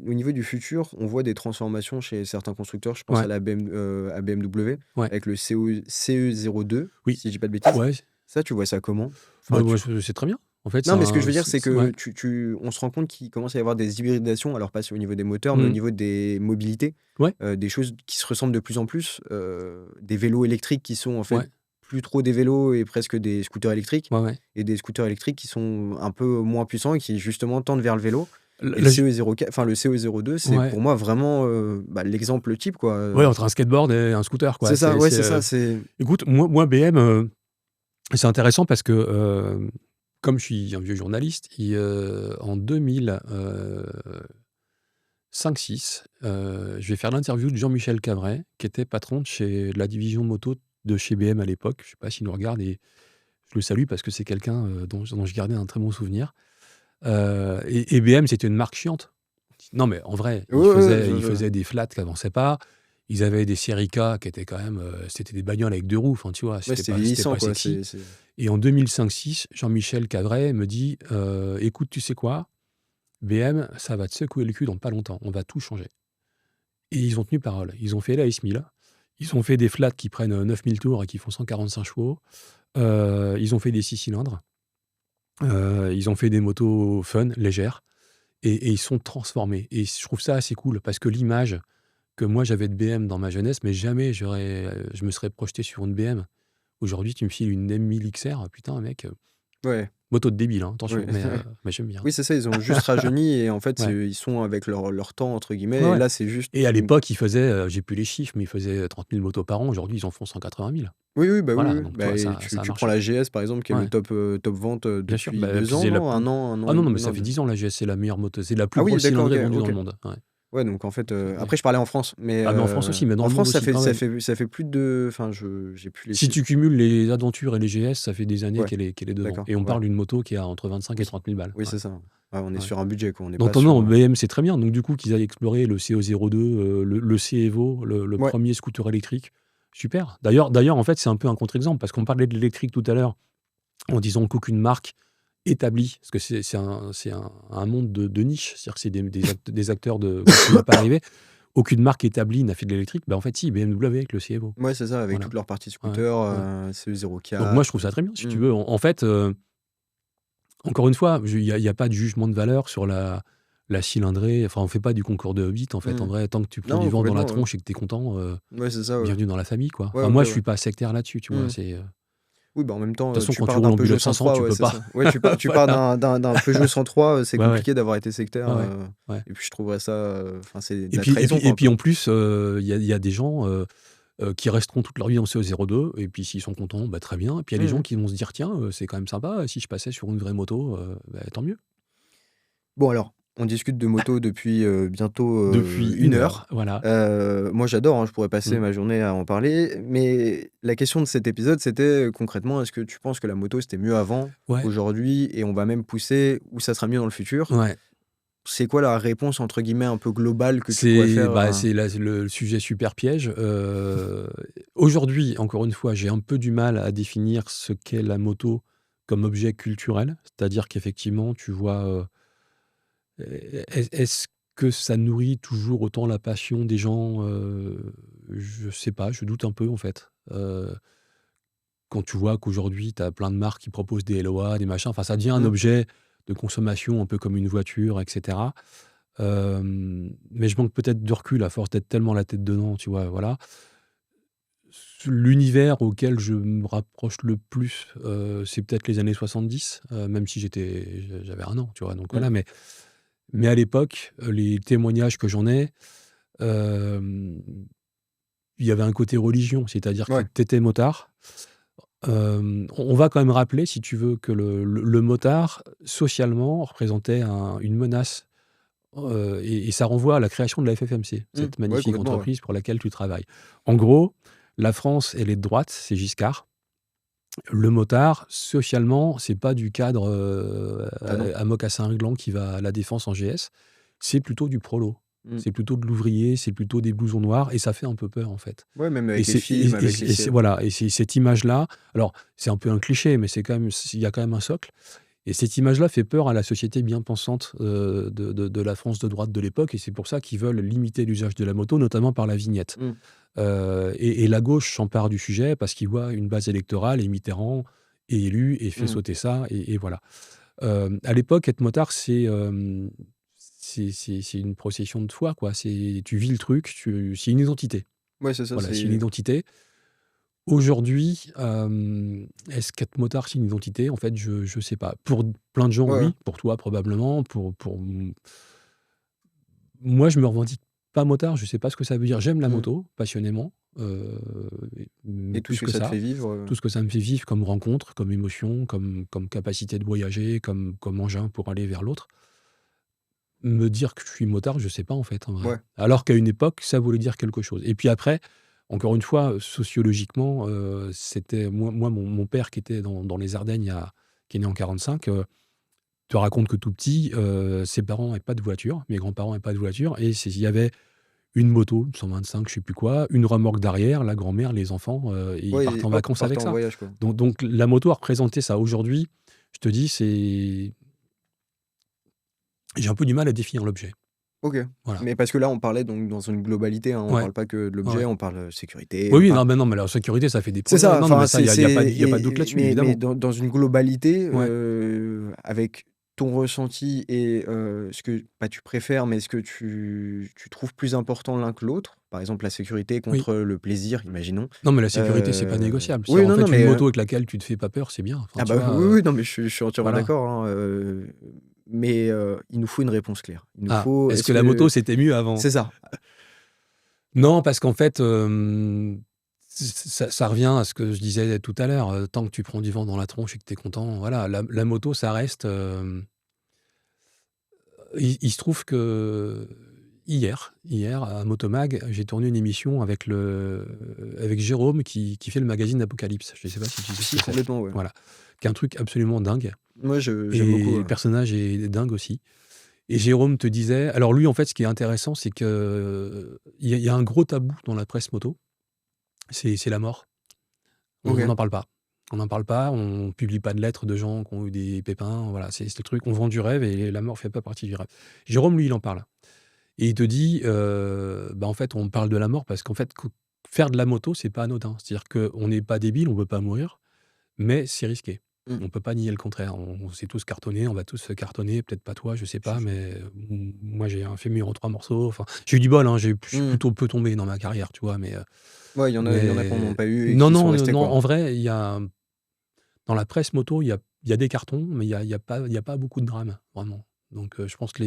Au niveau du futur, on voit des transformations chez certains constructeurs. Je pense Ouais, à BMW ouais, avec le CE02, oui, si je dis pas de bêtises. ouais. Ça, tu vois ça comment? Bah, Enfin, moi, c'est très bien. En fait, Non, mais ce que je veux dire, c'est que ouais. on se rend compte qu'il commence à y avoir des hybridations, alors pas au niveau des moteurs, mais au Mm. niveau des mobilités, Ouais, des choses qui se ressemblent de plus en plus, des vélos électriques qui sont en fait ouais, plus trop des vélos et presque des scooters électriques, ouais, ouais. et des scooters électriques qui sont un peu moins puissants et qui justement tendent vers le vélo. Et le Là, CE04, enfin le CE02, c'est ouais. pour moi vraiment l'exemple type, quoi. Ouais, entre un skateboard et un scooter, quoi. C'est ça, ouais, c'est ça, C'est... c'est. Écoute, moi BM, c'est intéressant parce que, comme je suis un vieux journaliste, en 2005-6, je vais faire l'interview de Jean-Michel Cavret, qui était patron de la division moto de chez BM à l'époque. Je ne sais pas s'il nous regarde et je le salue parce que c'est quelqu'un dont je gardais un très bon souvenir. Et BM, c'était une marque chiante. Non, mais en vrai, Ouais, ouais, ils faisaient des flats qui n'avançaient pas. Ils avaient des séries K qui étaient quand même. C'était des bagnoles avec deux roues. Enfin, tu vois, ouais, c'était c'était pas vieillissant, quoi. sexy. Et en 2005-6, Jean-Michel Cavret me dit écoute, tu sais quoi BM, ça va te secouer le cul dans pas longtemps. On va tout changer. Et ils ont tenu parole. Ils ont fait la S1000. Ils ont fait des flats qui prennent 9000 tours et qui font 145 chevaux. Ils ont fait des 6 cylindres. Ils ont fait des motos fun, légères. Et ils sont transformés. Et je trouve ça assez cool parce que l'image que moi j'avais de BM dans ma jeunesse, mais jamais je me serais projeté sur une BM. Aujourd'hui, tu me files une M1000 XR, putain, mec, Ouais, moto de débile, hein, attention, ouais. mais j'aime bien. Oui, c'est ça, ils ont juste rajeuni et en fait, Ouais. ils sont avec leur temps, entre guillemets, Ouais, et ouais. là, c'est juste. Et à l'époque, ils faisaient, j'ai plus les chiffres, mais ils faisaient 30 000 motos par an. Aujourd'hui, ils en font 180 000. Oui, bah oui, Voilà, oui. donc tu Bah, vois, et ça a tu marché. prends la GS, par exemple, qui est Ouais. le top vente Bien sûr, depuis bah, 2 ans, c'est la non? Un plus... an, un an Ah et non, demi, mais ça non, fait 2. 10 ans, la GS, c'est la meilleure moto. C'est la plus Ah oui, grosse d'accord, cylindrée ok, vendue dans le ok. monde. Ouais. Ouais, donc en fait, Ouais. après, je parlais en France, mais Ah, mais en France aussi, mais dans en le monde France, ça aussi, fait, quand ça même. fait plus de. Enfin, j'ai plus les Si tu chiffres. cumules les Adventures et les GS, ça fait des années Ouais, qu'elle est devant. d'accord, Et on ouais. parle d'une moto qui a entre 25 et Oui, 30 000 balles. oui, Ouais. c'est ça. Ouais, on est Ouais. sur un budget, quoi. On n'est Donc, pas non, sur. BM, c'est très bien. Donc, du coup, qu'ils aillent explorer le CO02, le C-Evo, le Ouais, premier scooter électrique. Super. D'ailleurs, en fait, c'est un peu un contre-exemple parce qu'on parlait de l'électrique tout à l'heure en disant qu'aucune marque établie, parce que c'est un monde de niche, c'est-à-dire que c'est des acteurs qui ne va pas arriver, aucune marque établie n'a fait de l'électrique. Bah en fait, si, BMW avec le CEVO. Ouais, c'est ça, avec Voilà. toute leur partie Ouais, scooter, ouais. CE04. Donc moi, je trouve ça très bien, si tu Mm. veux. En fait, encore une fois, il n'y a pas de jugement de valeur sur la cylindrée. Enfin, on fait pas du concours de Hobbit, en fait. En Mm. vrai, tant que tu prends Non, du vent dans la complètement, ouais. tronche et que tu es content, Ouais, c'est ça, ouais. bienvenue dans la famille, quoi. Ouais, Enfin, ok, moi, je ouais. suis pas sectaire là-dessus, tu vois. Mm. C'est, Oui, bah en même de temps, toute façon, tu quand tu pars roules d'un en Peugeot Bullet 500, 103, tu ouais, peux c'est pas. ça. Ouais, tu pars Voilà. d'un Peugeot 103, c'est Ouais, ouais. compliqué d'avoir été sectaire. Ouais, ouais. Et puis je trouverais ça, enfin, c'est de Et la puis, trahison, quoi, un peu. en plus, il y a des gens qui resteront toute leur vie en CO02, et puis s'ils sont contents, bah, très bien. Et puis il y a des gens Mm. qui vont se dire, tiens, c'est quand même sympa, si je passais sur une vraie moto, bah, tant mieux. Bon, alors, on discute de moto depuis bientôt Depuis 1 1 heure. heure, voilà. Moi, j'adore, hein, je pourrais passer Mm. ma journée à en parler. Mais la question de cet épisode, c'était concrètement, est-ce que tu penses que la moto, c'était mieux avant, Ouais, aujourd'hui, et on va même pousser où ça sera mieux dans le futur? ouais. C'est quoi la réponse, entre guillemets, un peu globale que tu pourrais faire C'est le sujet super piège. Aujourd'hui, encore une fois, j'ai un peu du mal à définir ce qu'est la moto comme objet culturel. C'est-à-dire qu'effectivement, tu vois, est-ce que ça nourrit toujours autant la passion des gens? Je sais pas, je doute un peu en fait. Quand tu vois qu'aujourd'hui, tu as plein de marques qui proposent des LOA, des machins, enfin ça devient un Mm. objet de consommation un peu comme une voiture, et cetera. Mais je manque peut-être de recul à force d'être tellement la tête dedans, tu vois? Voilà. L'univers auquel je me rapproche le plus, c'est peut-être les années 70, même si j'avais 1 an, tu vois? Donc Mm. voilà, mais à l'époque, les témoignages que j'en ai, hem, il y avait un côté religion, c'est-à-dire que Ouais. tu étais motard. On va quand même rappeler, si tu veux, que le motard, socialement, représentait une menace. Et ça renvoie à la création de la FFMC, Mm. cette Ouais, magnifique complètement, ouais. entreprise pour laquelle tu travailles. En gros, la France, elle est de droite, c'est Giscard. Le motard, socialement, c'est pas du cadre Ah non. à mocassin réglant qui va à la défense en GS, c'est plutôt du prolo. Mm. C'est plutôt de l'ouvrier, c'est plutôt des blousons noirs, et ça fait un peu peur, en fait. Ouais, même Et avec les c'est films, avec les séries. voilà, et c'est cette image-là. Alors, c'est un peu un cliché, mais c'est quand même, il y a quand même un socle. Et cette image-là fait peur à la société bien pensante de la France de droite de l'époque, et c'est pour ça qu'ils veulent limiter l'usage de la moto, notamment par la vignette. Mm. Et la gauche s'empare du sujet parce qu'ils voient une base électorale, et Mitterrand est élu et fait Mm. sauter ça, et voilà. À l'époque, être motard, c'est une procession de foi, quoi. Tu vis le truc, c'est une identité. Ouais, c'est ça, Voilà, c'est une c'est... identité. Aujourd'hui, est-ce qu'être motard, c'est une identité? En fait, je sais pas. Pour plein de gens, Ouais, ouais. oui. Pour toi, probablement. Moi, je me revendique pas motard. Je sais pas ce que ça veut dire. J'aime la Mm. moto, passionnément. Et Mais tout ce plus que que ça te ça. fait vivre. Tout ce que ça me fait vivre comme rencontre, comme émotion, comme capacité de voyager, comme engin pour aller vers l'autre. Me dire que je suis motard, je sais pas, en fait, en vrai. Ouais. Alors qu'à une époque, ça voulait dire quelque chose. Et puis après, encore une fois, sociologiquement, c'était mon père qui était dans les Ardennes, qui est né en 45, te raconte que tout petit, ses parents n'avaient pas de voiture, mes grands-parents n'avaient pas de voiture, et il y avait une moto, une 125, je sais plus quoi, une remorque derrière, la grand-mère, les enfants, et ils Ouais, partent et en hop, vacances partant avec en ça. voyage, quoi. Donc la moto a représenté ça. Aujourd'hui, je te dis, j'ai un peu du mal à définir l'objet. Ok. Voilà. Mais parce que là, on parlait donc dans une globalité, hein, on Ouais. parle pas que de l'objet, Ouais. on parle sécurité. Oui, Enfin, non, mais la sécurité, ça fait des c'est progrès. ça, Non, mais enfin, ça, il n'y a pas de doute là-dessus, mais évidemment. dans une globalité, Ouais. avec ton ressenti et ce que pas tu préfères, mais ce que tu trouves plus important l'un que l'autre, par exemple la sécurité Oui. contre le plaisir, imaginons. Non, mais la sécurité, c'est pas négociable. Oui, En non, fait, non, une mais moto avec laquelle tu te fais pas peur, c'est bien. Enfin, ah tu bah vois, oui, non, mais je suis entièrement voilà. d'accord, hein, mais il nous faut une réponse claire. Il nous Ah, faut. est-ce que la moto, c'était mieux avant? C'est ça. Non, parce qu'en fait, ça revient à ce que je disais tout à l'heure. Tant que tu prends du vent dans la tronche et que tu es content, voilà, la moto, ça reste. Il se trouve que hier, à Motomag, j'ai tourné une émission avec Jérôme qui fait le magazine Apocalypse. Je ne sais pas si tu sais ce Si, que c'est. complètement, ouais. Voilà. Qui est un truc absolument dingue. Moi, j'aime Et beaucoup. le personnage est dingue aussi. Et Jérôme te disait... Alors lui, en fait, ce qui est intéressant, c'est qu'il y a un gros tabou dans la presse moto. C'est la mort. On Ok. n'en parle pas. On n'en parle pas, on publie pas de lettres de gens qui ont eu des pépins. Voilà, c'est le truc. On vend du rêve et la mort fait pas partie du rêve. Jérôme, lui, il en parle. Et il te dit, bah, en fait, on parle de la mort parce qu'en fait, faire de la moto, c'est pas anodin. C'est-à-dire qu'on n'est pas débile, on veut pas mourir, mais c'est risqué. Mmh. On peut pas nier le contraire. On s'est tous cartonnés, on va tous se cartonner. Peut-être pas toi, je sais pas, mais moi, j'ai un fémur en 3 morceaux. Enfin, j'ai eu du bol, hein, je suis Mmh. plutôt peu tombé dans ma carrière, tu vois, mais Ouais, il y en a qui en ont pas eu et non, qui sont non, restés, non, quoi. en vrai, il y a dans la presse moto, il y a des cartons, mais il y a pas beaucoup de drames, vraiment. Donc, je pense que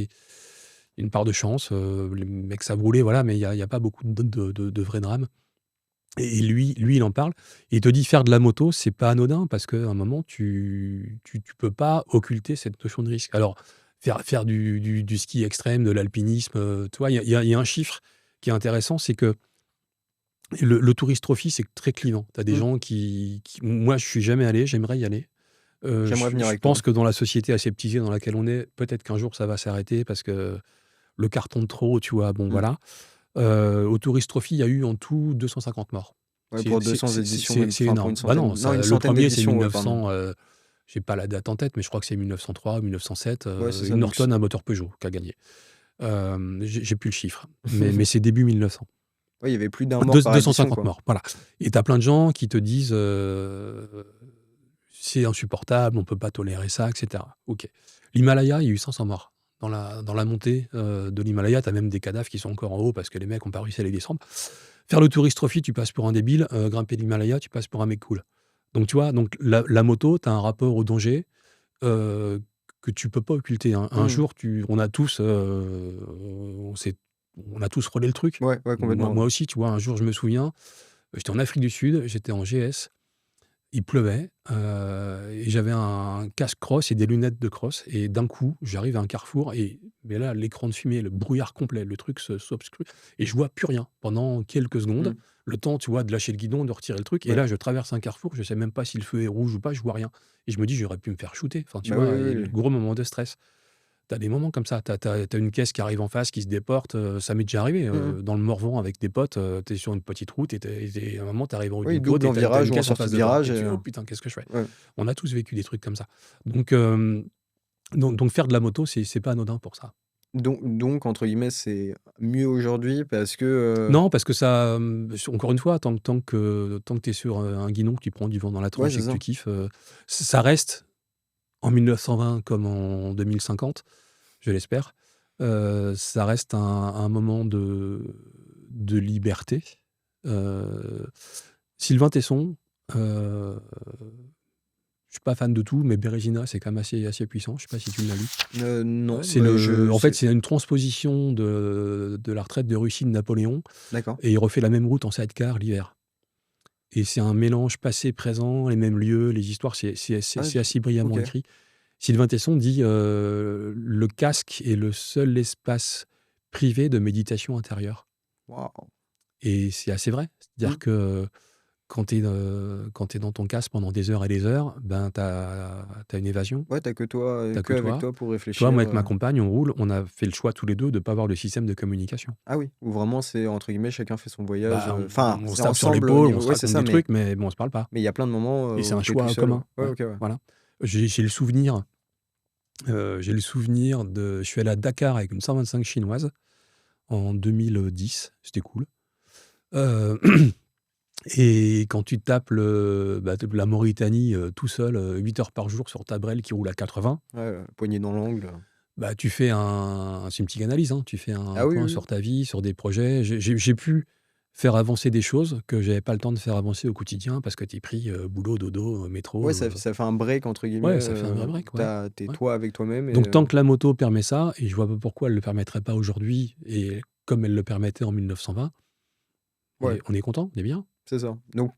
une part de chance, les mecs savent rouler, voilà, mais il y a pas beaucoup de vrais drames. Et lui, il en parle. Et il te dit faire de la moto, c'est pas anodin parce qu'à un moment, tu peux pas occulter cette notion de risque. Alors, faire du ski extrême, de l'alpinisme, tu vois, il y a un chiffre qui est intéressant, c'est que le Tourist Trophy, c'est très clivant. Tu as des Mmh. gens moi, je suis jamais allé, j'aimerais y aller. J'aimerais venir Je avec toi. pense que dans la société aseptisée dans laquelle on est, peut-être qu'un jour ça va s'arrêter parce que le carton de trop, tu vois, bon Mmh. voilà. Au Tourist Trophy, il y a eu en tout 250 morts. Ouais, pour 200 éditions, même, C'est enfin, pour énorme. une Bah centaine. non, Non, une le centaine premier c'est d'éditions, ouais, pardon. 1900, j'ai pas la date en tête, mais je crois que c'est 1903 ou 1907, Ouais, c'est ça. une Donc, Norton, un moteur Peugeot qui a gagné. J'ai plus le chiffre, mais c'est début 1900. ouais, il y avait plus d'un mort par édition, 250 quoi. morts, voilà. Et tu as plein de gens qui te disent c'est insupportable, on peut pas tolérer ça, etc. Ok. L'Himalaya, il y a eu 500 morts. Dans la montée de l'Himalaya, tu as même des cadavres qui sont encore en haut parce que les mecs n'ont pas réussi à les descendre. Faire le Tourist Trophy, tu passes pour un débile. Grimper l'Himalaya, tu passes pour un mec cool. Donc, tu vois, donc la moto, tu as un rapport au danger euh, que tu peux pas occulter. Un Mmh. jour, on a tous, on a tous frôlé le truc. Ouais, ouais, complètement. Moi aussi, tu vois, un jour, je me souviens, j'étais en Afrique du Sud, j'étais en GS, il pleuvait, et j'avais un casque cross et des lunettes de cross. Et d'un coup, j'arrive à un carrefour mais là, l'écran de fumée, le brouillard complet, le truc s'obscure et je vois plus rien pendant quelques secondes. Mmh. Le temps, tu vois, de lâcher le guidon, de retirer le truc. Et Ouais. là, je traverse un carrefour, je sais même pas si le feu est rouge ou pas, je vois rien. Et je me dis, j'aurais pu me faire shooter. Enfin, tu Bah vois, oui, oui, et le oui. gros moment de stress. T'as des moments comme ça. T'as une caisse qui arrive en face, qui se déporte. Ça m'est déjà arrivé Mmh. dans le Morvan avec des potes. T'es sur une petite route et à un moment, t'arrives en haut Oui, d'une il côte double et en t'as virage une ou en caisse en sortie face de de toi. virage Et et tu fais, oh putain, qu'est-ce que je fais? ouais. On a tous vécu des trucs comme ça. Donc, faire de la moto, c'est pas anodin pour ça. Donc, entre guillemets, c'est mieux aujourd'hui parce que, Non, parce que ça, encore une fois, tant que tu es sur un guidon, que tu prends du vent dans la ouais, tronche c'est et que ça. tu kiffes, ça reste en 1920 comme en 2050, je l'espère. Ça reste un moment de liberté. Sylvain Tesson, je suis pas fan de tout, mais Bérésina, c'est quand même assez puissant. Je sais pas si tu l'as lu. Non, C'est bah, je en fait, c'est c'est une transposition de la retraite de Russie de Napoléon, d'accord. et il refait la même route en sidecar l'hiver. Et c'est un mélange passé, présent, les mêmes lieux, les histoires, Ah, c'est assez brillamment OK. écrit. Sylvain Tesson dit le casque est le seul espace privé de méditation intérieure. Waouh! Et c'est assez vrai. C'est-à-dire Mmh. que quand tu es dans ton casque pendant des heures et des heures, ben, tu as une évasion, Ouais, t'as que toi, tu que que avec toi. toi pour Tu vois, réfléchir, moi, avec ma compagne, on roule, on a fait le choix tous les deux de ne pas avoir le système de communication. Ah oui, ou vraiment c'est entre guillemets «chacun fait son voyage», Bah, enfin, on se c'est tape sur ensemble au l'épaule, on niveau se ouais, c'est raconte ça, des trucs, mais bon, on se parle pas. mais il y a plein de moments, Et c'est où un tu es tout choix seul, ouais. commun. Ouais, Ouais, OK, ouais. voilà. J'ai le souvenir, je suis allé à Dakar avec une 125 chinoise en 2010, c'était cool. Euh, et quand tu tapes la Mauritanie tout seul, 8 heures par jour sur ta brelle qui roule à 80, Ouais, poignée dans l'angle. bah, tu fais c'est une psychanalyse, hein, tu fais un Ah oui, point oui, oui. sur ta vie, sur des projets. J'ai pu faire avancer des choses que j'avais pas le temps de faire avancer au quotidien parce que tu es pris boulot, dodo, métro. Ouais, ça fait un break entre guillemets, Ouais, ça fait un vrai break, ouais. tu Ouais. toi avec toi-même et Donc tant que la moto permet ça, et je vois pas pourquoi elle le permettrait pas aujourd'hui, et comme elle le permettait en 1920, ouais, et on est content, on est bien. c'est ça. Donc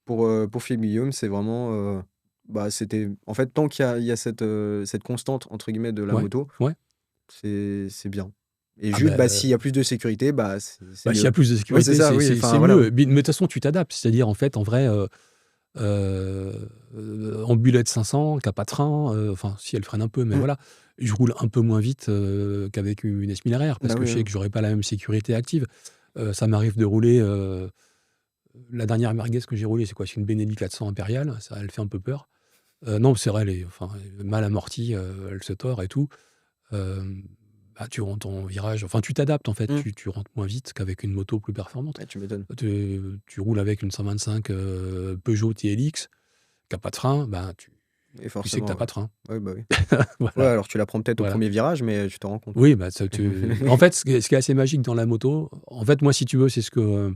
pour Philippe Guillaume, c'est vraiment, bah, c'était en fait, tant qu'il y a cette «constante» entre guillemets de la Ouais, moto, ouais. c'est bien et Ah juste, bah, ben, s'il y a plus de sécurité, bah, c'est s'il y mieux. a plus de Ouais, c'est sécurité, ça, oui, c'est enfin voilà. mieux. Mais de toute façon, tu t'adaptes. C'est-à-dire, en fait, en vrai, en Bullet 500, qui a pas de frein, enfin, si elle freine un peu, mais Mmh. voilà, je roule un peu moins vite qu'avec une S1000 RR parce Bah que oui, je sais oui. que j'aurai pas la même sécurité active. Ça m'arrive de rouler la dernière merguez que j'ai roulée, c'est quoi? C'est une Benelli 400 Impériale, ça, elle fait un peu peur. Non, c'est vrai, elle est mal amortie, elle se tord et tout. Bah, tu rentres en virage, enfin, tu t'adaptes, en fait, Mmh. tu rentres moins vite qu'avec une moto plus performante. Ouais, tu m'étonnes. Tu roules avec une 125 Peugeot TLX qui a pas de frein, bah, tu Et tu sais que forcément, tu ouais. pas de frein. Ouais, bah, oui. Ouais, Voilà, alors tu la prends peut-être au voilà. premier virage, mais tu t'en rends compte. Oui, bah, en fait, ce qui est assez magique dans la moto, en fait, moi, si tu veux, c'est ce que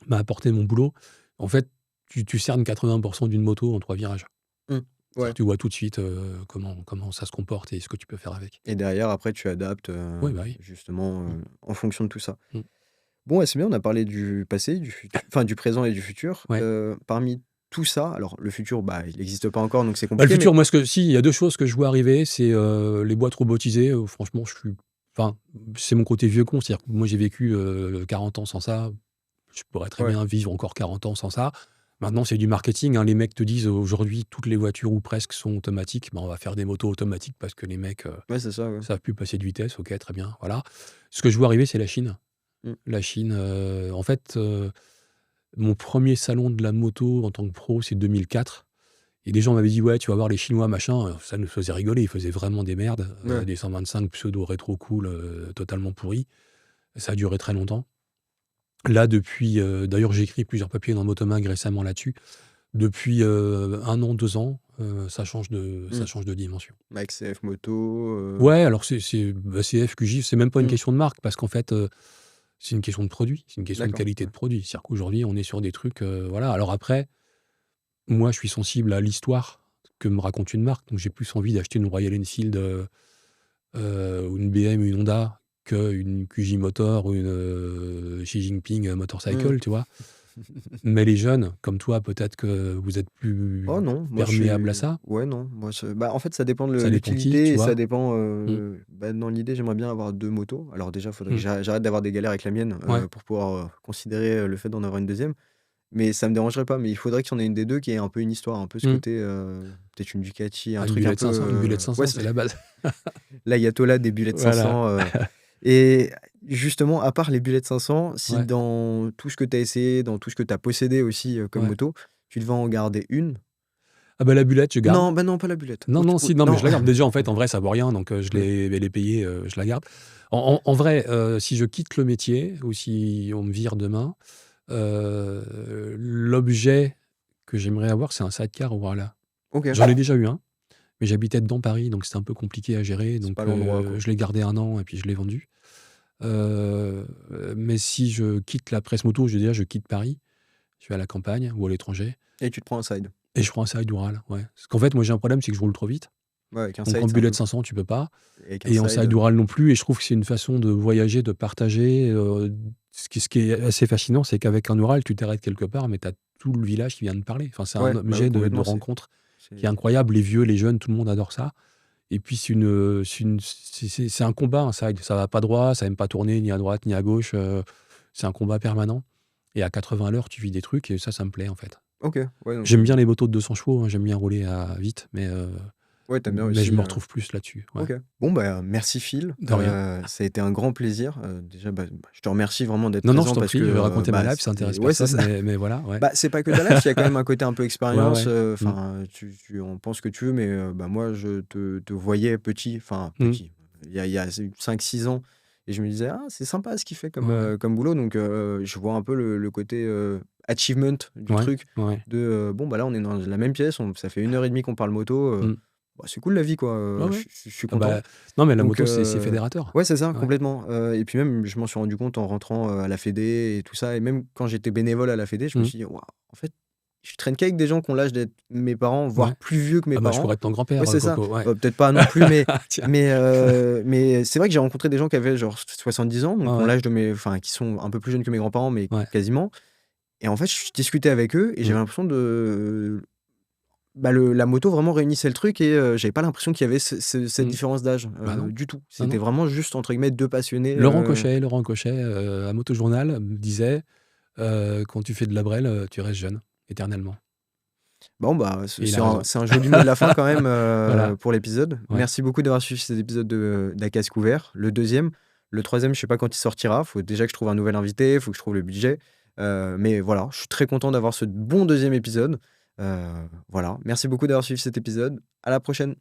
m'a apporté mon boulot. En fait, tu cernes 80% d'une moto en 3 virages. Mmh. C'est-à-dire Ouais. que tu vois tout de suite comment ça se comporte et ce que tu peux faire avec. Et derrière, après, tu adaptes, Oui, bah oui. justement, Mmh. en fonction de tout ça. Mmh. Bon, ouais, c'est bien, on a parlé du passé, enfin, du présent et du futur. Ouais. Parmi tout ça, alors le futur, bah, il n'existe pas encore, donc c'est Bah, le compliqué, mais futur, moi, si, il y a 2 choses que je vois arriver, c'est, les boîtes robotisées, franchement, c'est mon côté vieux con, c'est-à-dire que moi, j'ai vécu, 40 ans sans ça. Je pourrais très ouais, bien vivre encore 40 ans sans ça. Maintenant, c'est du marketing, hein. Les mecs te disent, aujourd'hui, toutes les voitures ou presque sont automatiques. Bah, on va faire des motos automatiques parce que les mecs, ouais, c'est ça, ouais. savent plus passer de vitesse. OK, très bien, voilà. Ce que je vois arriver, c'est la Chine. Mmh. La Chine, en fait, mon premier salon de la moto en tant que pro, c'est 2004 et les gens m'avaient dit: «Ouais, tu vas voir les Chinois, machin», ça nous faisait rigoler. Ils faisaient vraiment des merdes, Ouais. des 125 pseudo rétro cool, totalement pourris. Ça a duré très longtemps. Là, depuis, d'ailleurs, j'ai écrit plusieurs papiers dans Motomag récemment là-dessus. Depuis, 1 an, 2 ans, ça change Mmh. de dimension. Avec CF Moto, Ouais, alors CF, QJ, c'est même pas une mmh, question de marque parce qu'en fait, c'est une question de produit, c'est une question de d'accord, qualité ouais. de produit. C'est-à-dire qu'aujourd'hui, on est sur des trucs, voilà. Alors après, moi, je suis sensible à l'histoire que me raconte une marque, donc j'ai plus envie d'acheter une Royal Enfield, ou une BM ou une Honda qu'une QJ Motor ou une, Xi Jinping, Mmh. motorcycle, tu vois? Mais les jeunes, comme toi, peut-être que vous êtes plus Oh non, moi je perméables à suis ça. ouais, non, moi bah, en fait, ça dépend de Ça dépend qui, l'utilité tu et ça vois? dépend, Mmh. bah, dans l'idée, j'aimerais bien avoir 2 motos. Alors déjà, il faudrait que Mmh. j'arrête d'avoir des galères avec la mienne, Ouais. pour pouvoir, considérer, le fait d'en avoir une deuxième. Mais ça me dérangerait pas, mais il faudrait qu'il y en ait une des 2 qui ait un peu une histoire, un peu ce Mmh. côté, peut-être une Ducati, un Ah, une truc un Bullet peu, 500, une Bullet ouais, 500, c'est la base. l'ayatollah des Bullet Voilà. 500, et justement, à part les Bullet 500, si Ouais, dans tout ce que tu as essayé, dans tout ce que tu as possédé aussi, comme ouais. moto, tu devais en garder une. Ah bah, la Bullet, je garde. Non, bah, non, pas la Bullet. Non, non, si, non, mais Non. je la garde. Déjà, en fait, en vrai, ça vaut rien, donc Ouais. elle est payée, je la garde. En vrai, si je quitte le métier ou si on me vire demain, l'objet que j'aimerais avoir, c'est un sidecar Orola. OK, J'en ai déjà eu un, mais j'habitais dedans Paris, donc c'était un peu compliqué à gérer, c'est donc pas l'endroit, quoi. je l'ai gardé 1 an et puis je l'ai vendu. Mais si je quitte la presse moto, je quitte Paris, je vais à la campagne ou à l'étranger Et tu te prends un side. et je prends un side Ural, ouais. Parce qu'en fait, moi, j'ai un problème, c'est que je roule trop vite. Ouais, avec un Donc side, en c'est un Bullet peu 500, tu peux pas avec un et en side, side Ural non plus et je trouve que c'est une façon de voyager, de partager, ce qui est assez fascinant, c'est qu'avec un Ural, tu t'arrêtes quelque part, mais tu as tout le village qui vient de parler. Enfin, c'est un ouais, bah, objet oui, de complètement, rencontre qui est c'est incroyable. Les vieux, les jeunes, tout le monde adore ça. Et puis c'est un combat, un side. Ça va pas droit, ça aime pas tourner ni à droite ni à gauche. C'est un combat permanent. Et à 80 à l'heure, tu vis des trucs et ça me plaît en fait. OK, ouais, donc J'aime bien les motos de 200 chevaux, hein, j'aime bien rouler à vite, ouais, tu bien mais je aussi, me retrouve plus là-dessus. Ouais. OK. Bon, bah, merci Phil, De rien. ça a été un grand plaisir, déjà, bah, je te remercie vraiment d'être Non, non, je présent t'en parce prie, que, je vais raconter ma bah, life, ça intéresse ouais, c'est personne, ça. mais voilà, ouais. Bah, c'est pas que ta life, il y a quand même un côté un peu Ouais, expérience, ouais. Mmh. enfin, tu en penses ce que tu veux, mais, bah, moi, je te voyais petit, enfin, Mmh. petit, il y a 5-6 ans et je me disais: «Ah, c'est sympa ce qu'il fait comme, Ouais, ouais. comme boulot», donc, je vois un peu le côté, achievement du Ouais, truc ouais. de, bon, bah, là, on est dans la même pièce, ça fait 1 heure et demie qu'on parle moto, Mmh. bah, c'est cool la vie, quoi, Ouais, ouais. je suis Ah content. bah, non, mais la Donc, moto, c'est fédérateur. ouais, c'est ça, Ouais. complètement, et puis même, je m'en suis rendu compte en rentrant, à la fédé et tout ça et même quand j'étais bénévole à la fédé, je me Mmh. suis dit: «Waouh, en fait, je traîne qu'avec des gens qui ont l'âge d'être mes parents, voire Ouais. plus vieux que mes Ah bah, je parents». pourrais être ton Ouais, grand-père, c'est ça. Coco, ouais. Peut-être pas non plus, mais Tiens. mais c'est vrai que j'ai rencontré des gens qui avaient genre 70 ans, donc Ouais, qui ont ouais. l'âge de enfin, qui sont un peu plus jeunes que mes grands-parents, mais Ouais. quasiment et en fait, je discutais avec eux et Mmh. j'avais l'impression de bah, la moto vraiment réunissait le truc et j'avais pas l'impression qu'il y avait cette Mmh. différence d'âge, Bah, non. du tout. Non, C'était non. vraiment juste entre guillemets 2 passionnés, Laurent Cochet, à Motojournal, me disait, «Quand tu fais de la brel, tu restes jeune, éternellement» Bon, bah, et il a raison. c'est un joli mot de la fin quand même, Voilà. pour l'épisode. Ouais. Merci beaucoup d'avoir suivi cet épisode d'À Casque Ouvert, le 2e. Le 3e, je sais pas quand il sortira, faut déjà que je trouve un nouvel invité, faut que je trouve le budget. Mais voilà, je suis très content d'avoir ce bon deuxième épisode. Voilà, merci beaucoup d'avoir suivi cet épisode. À la prochaine.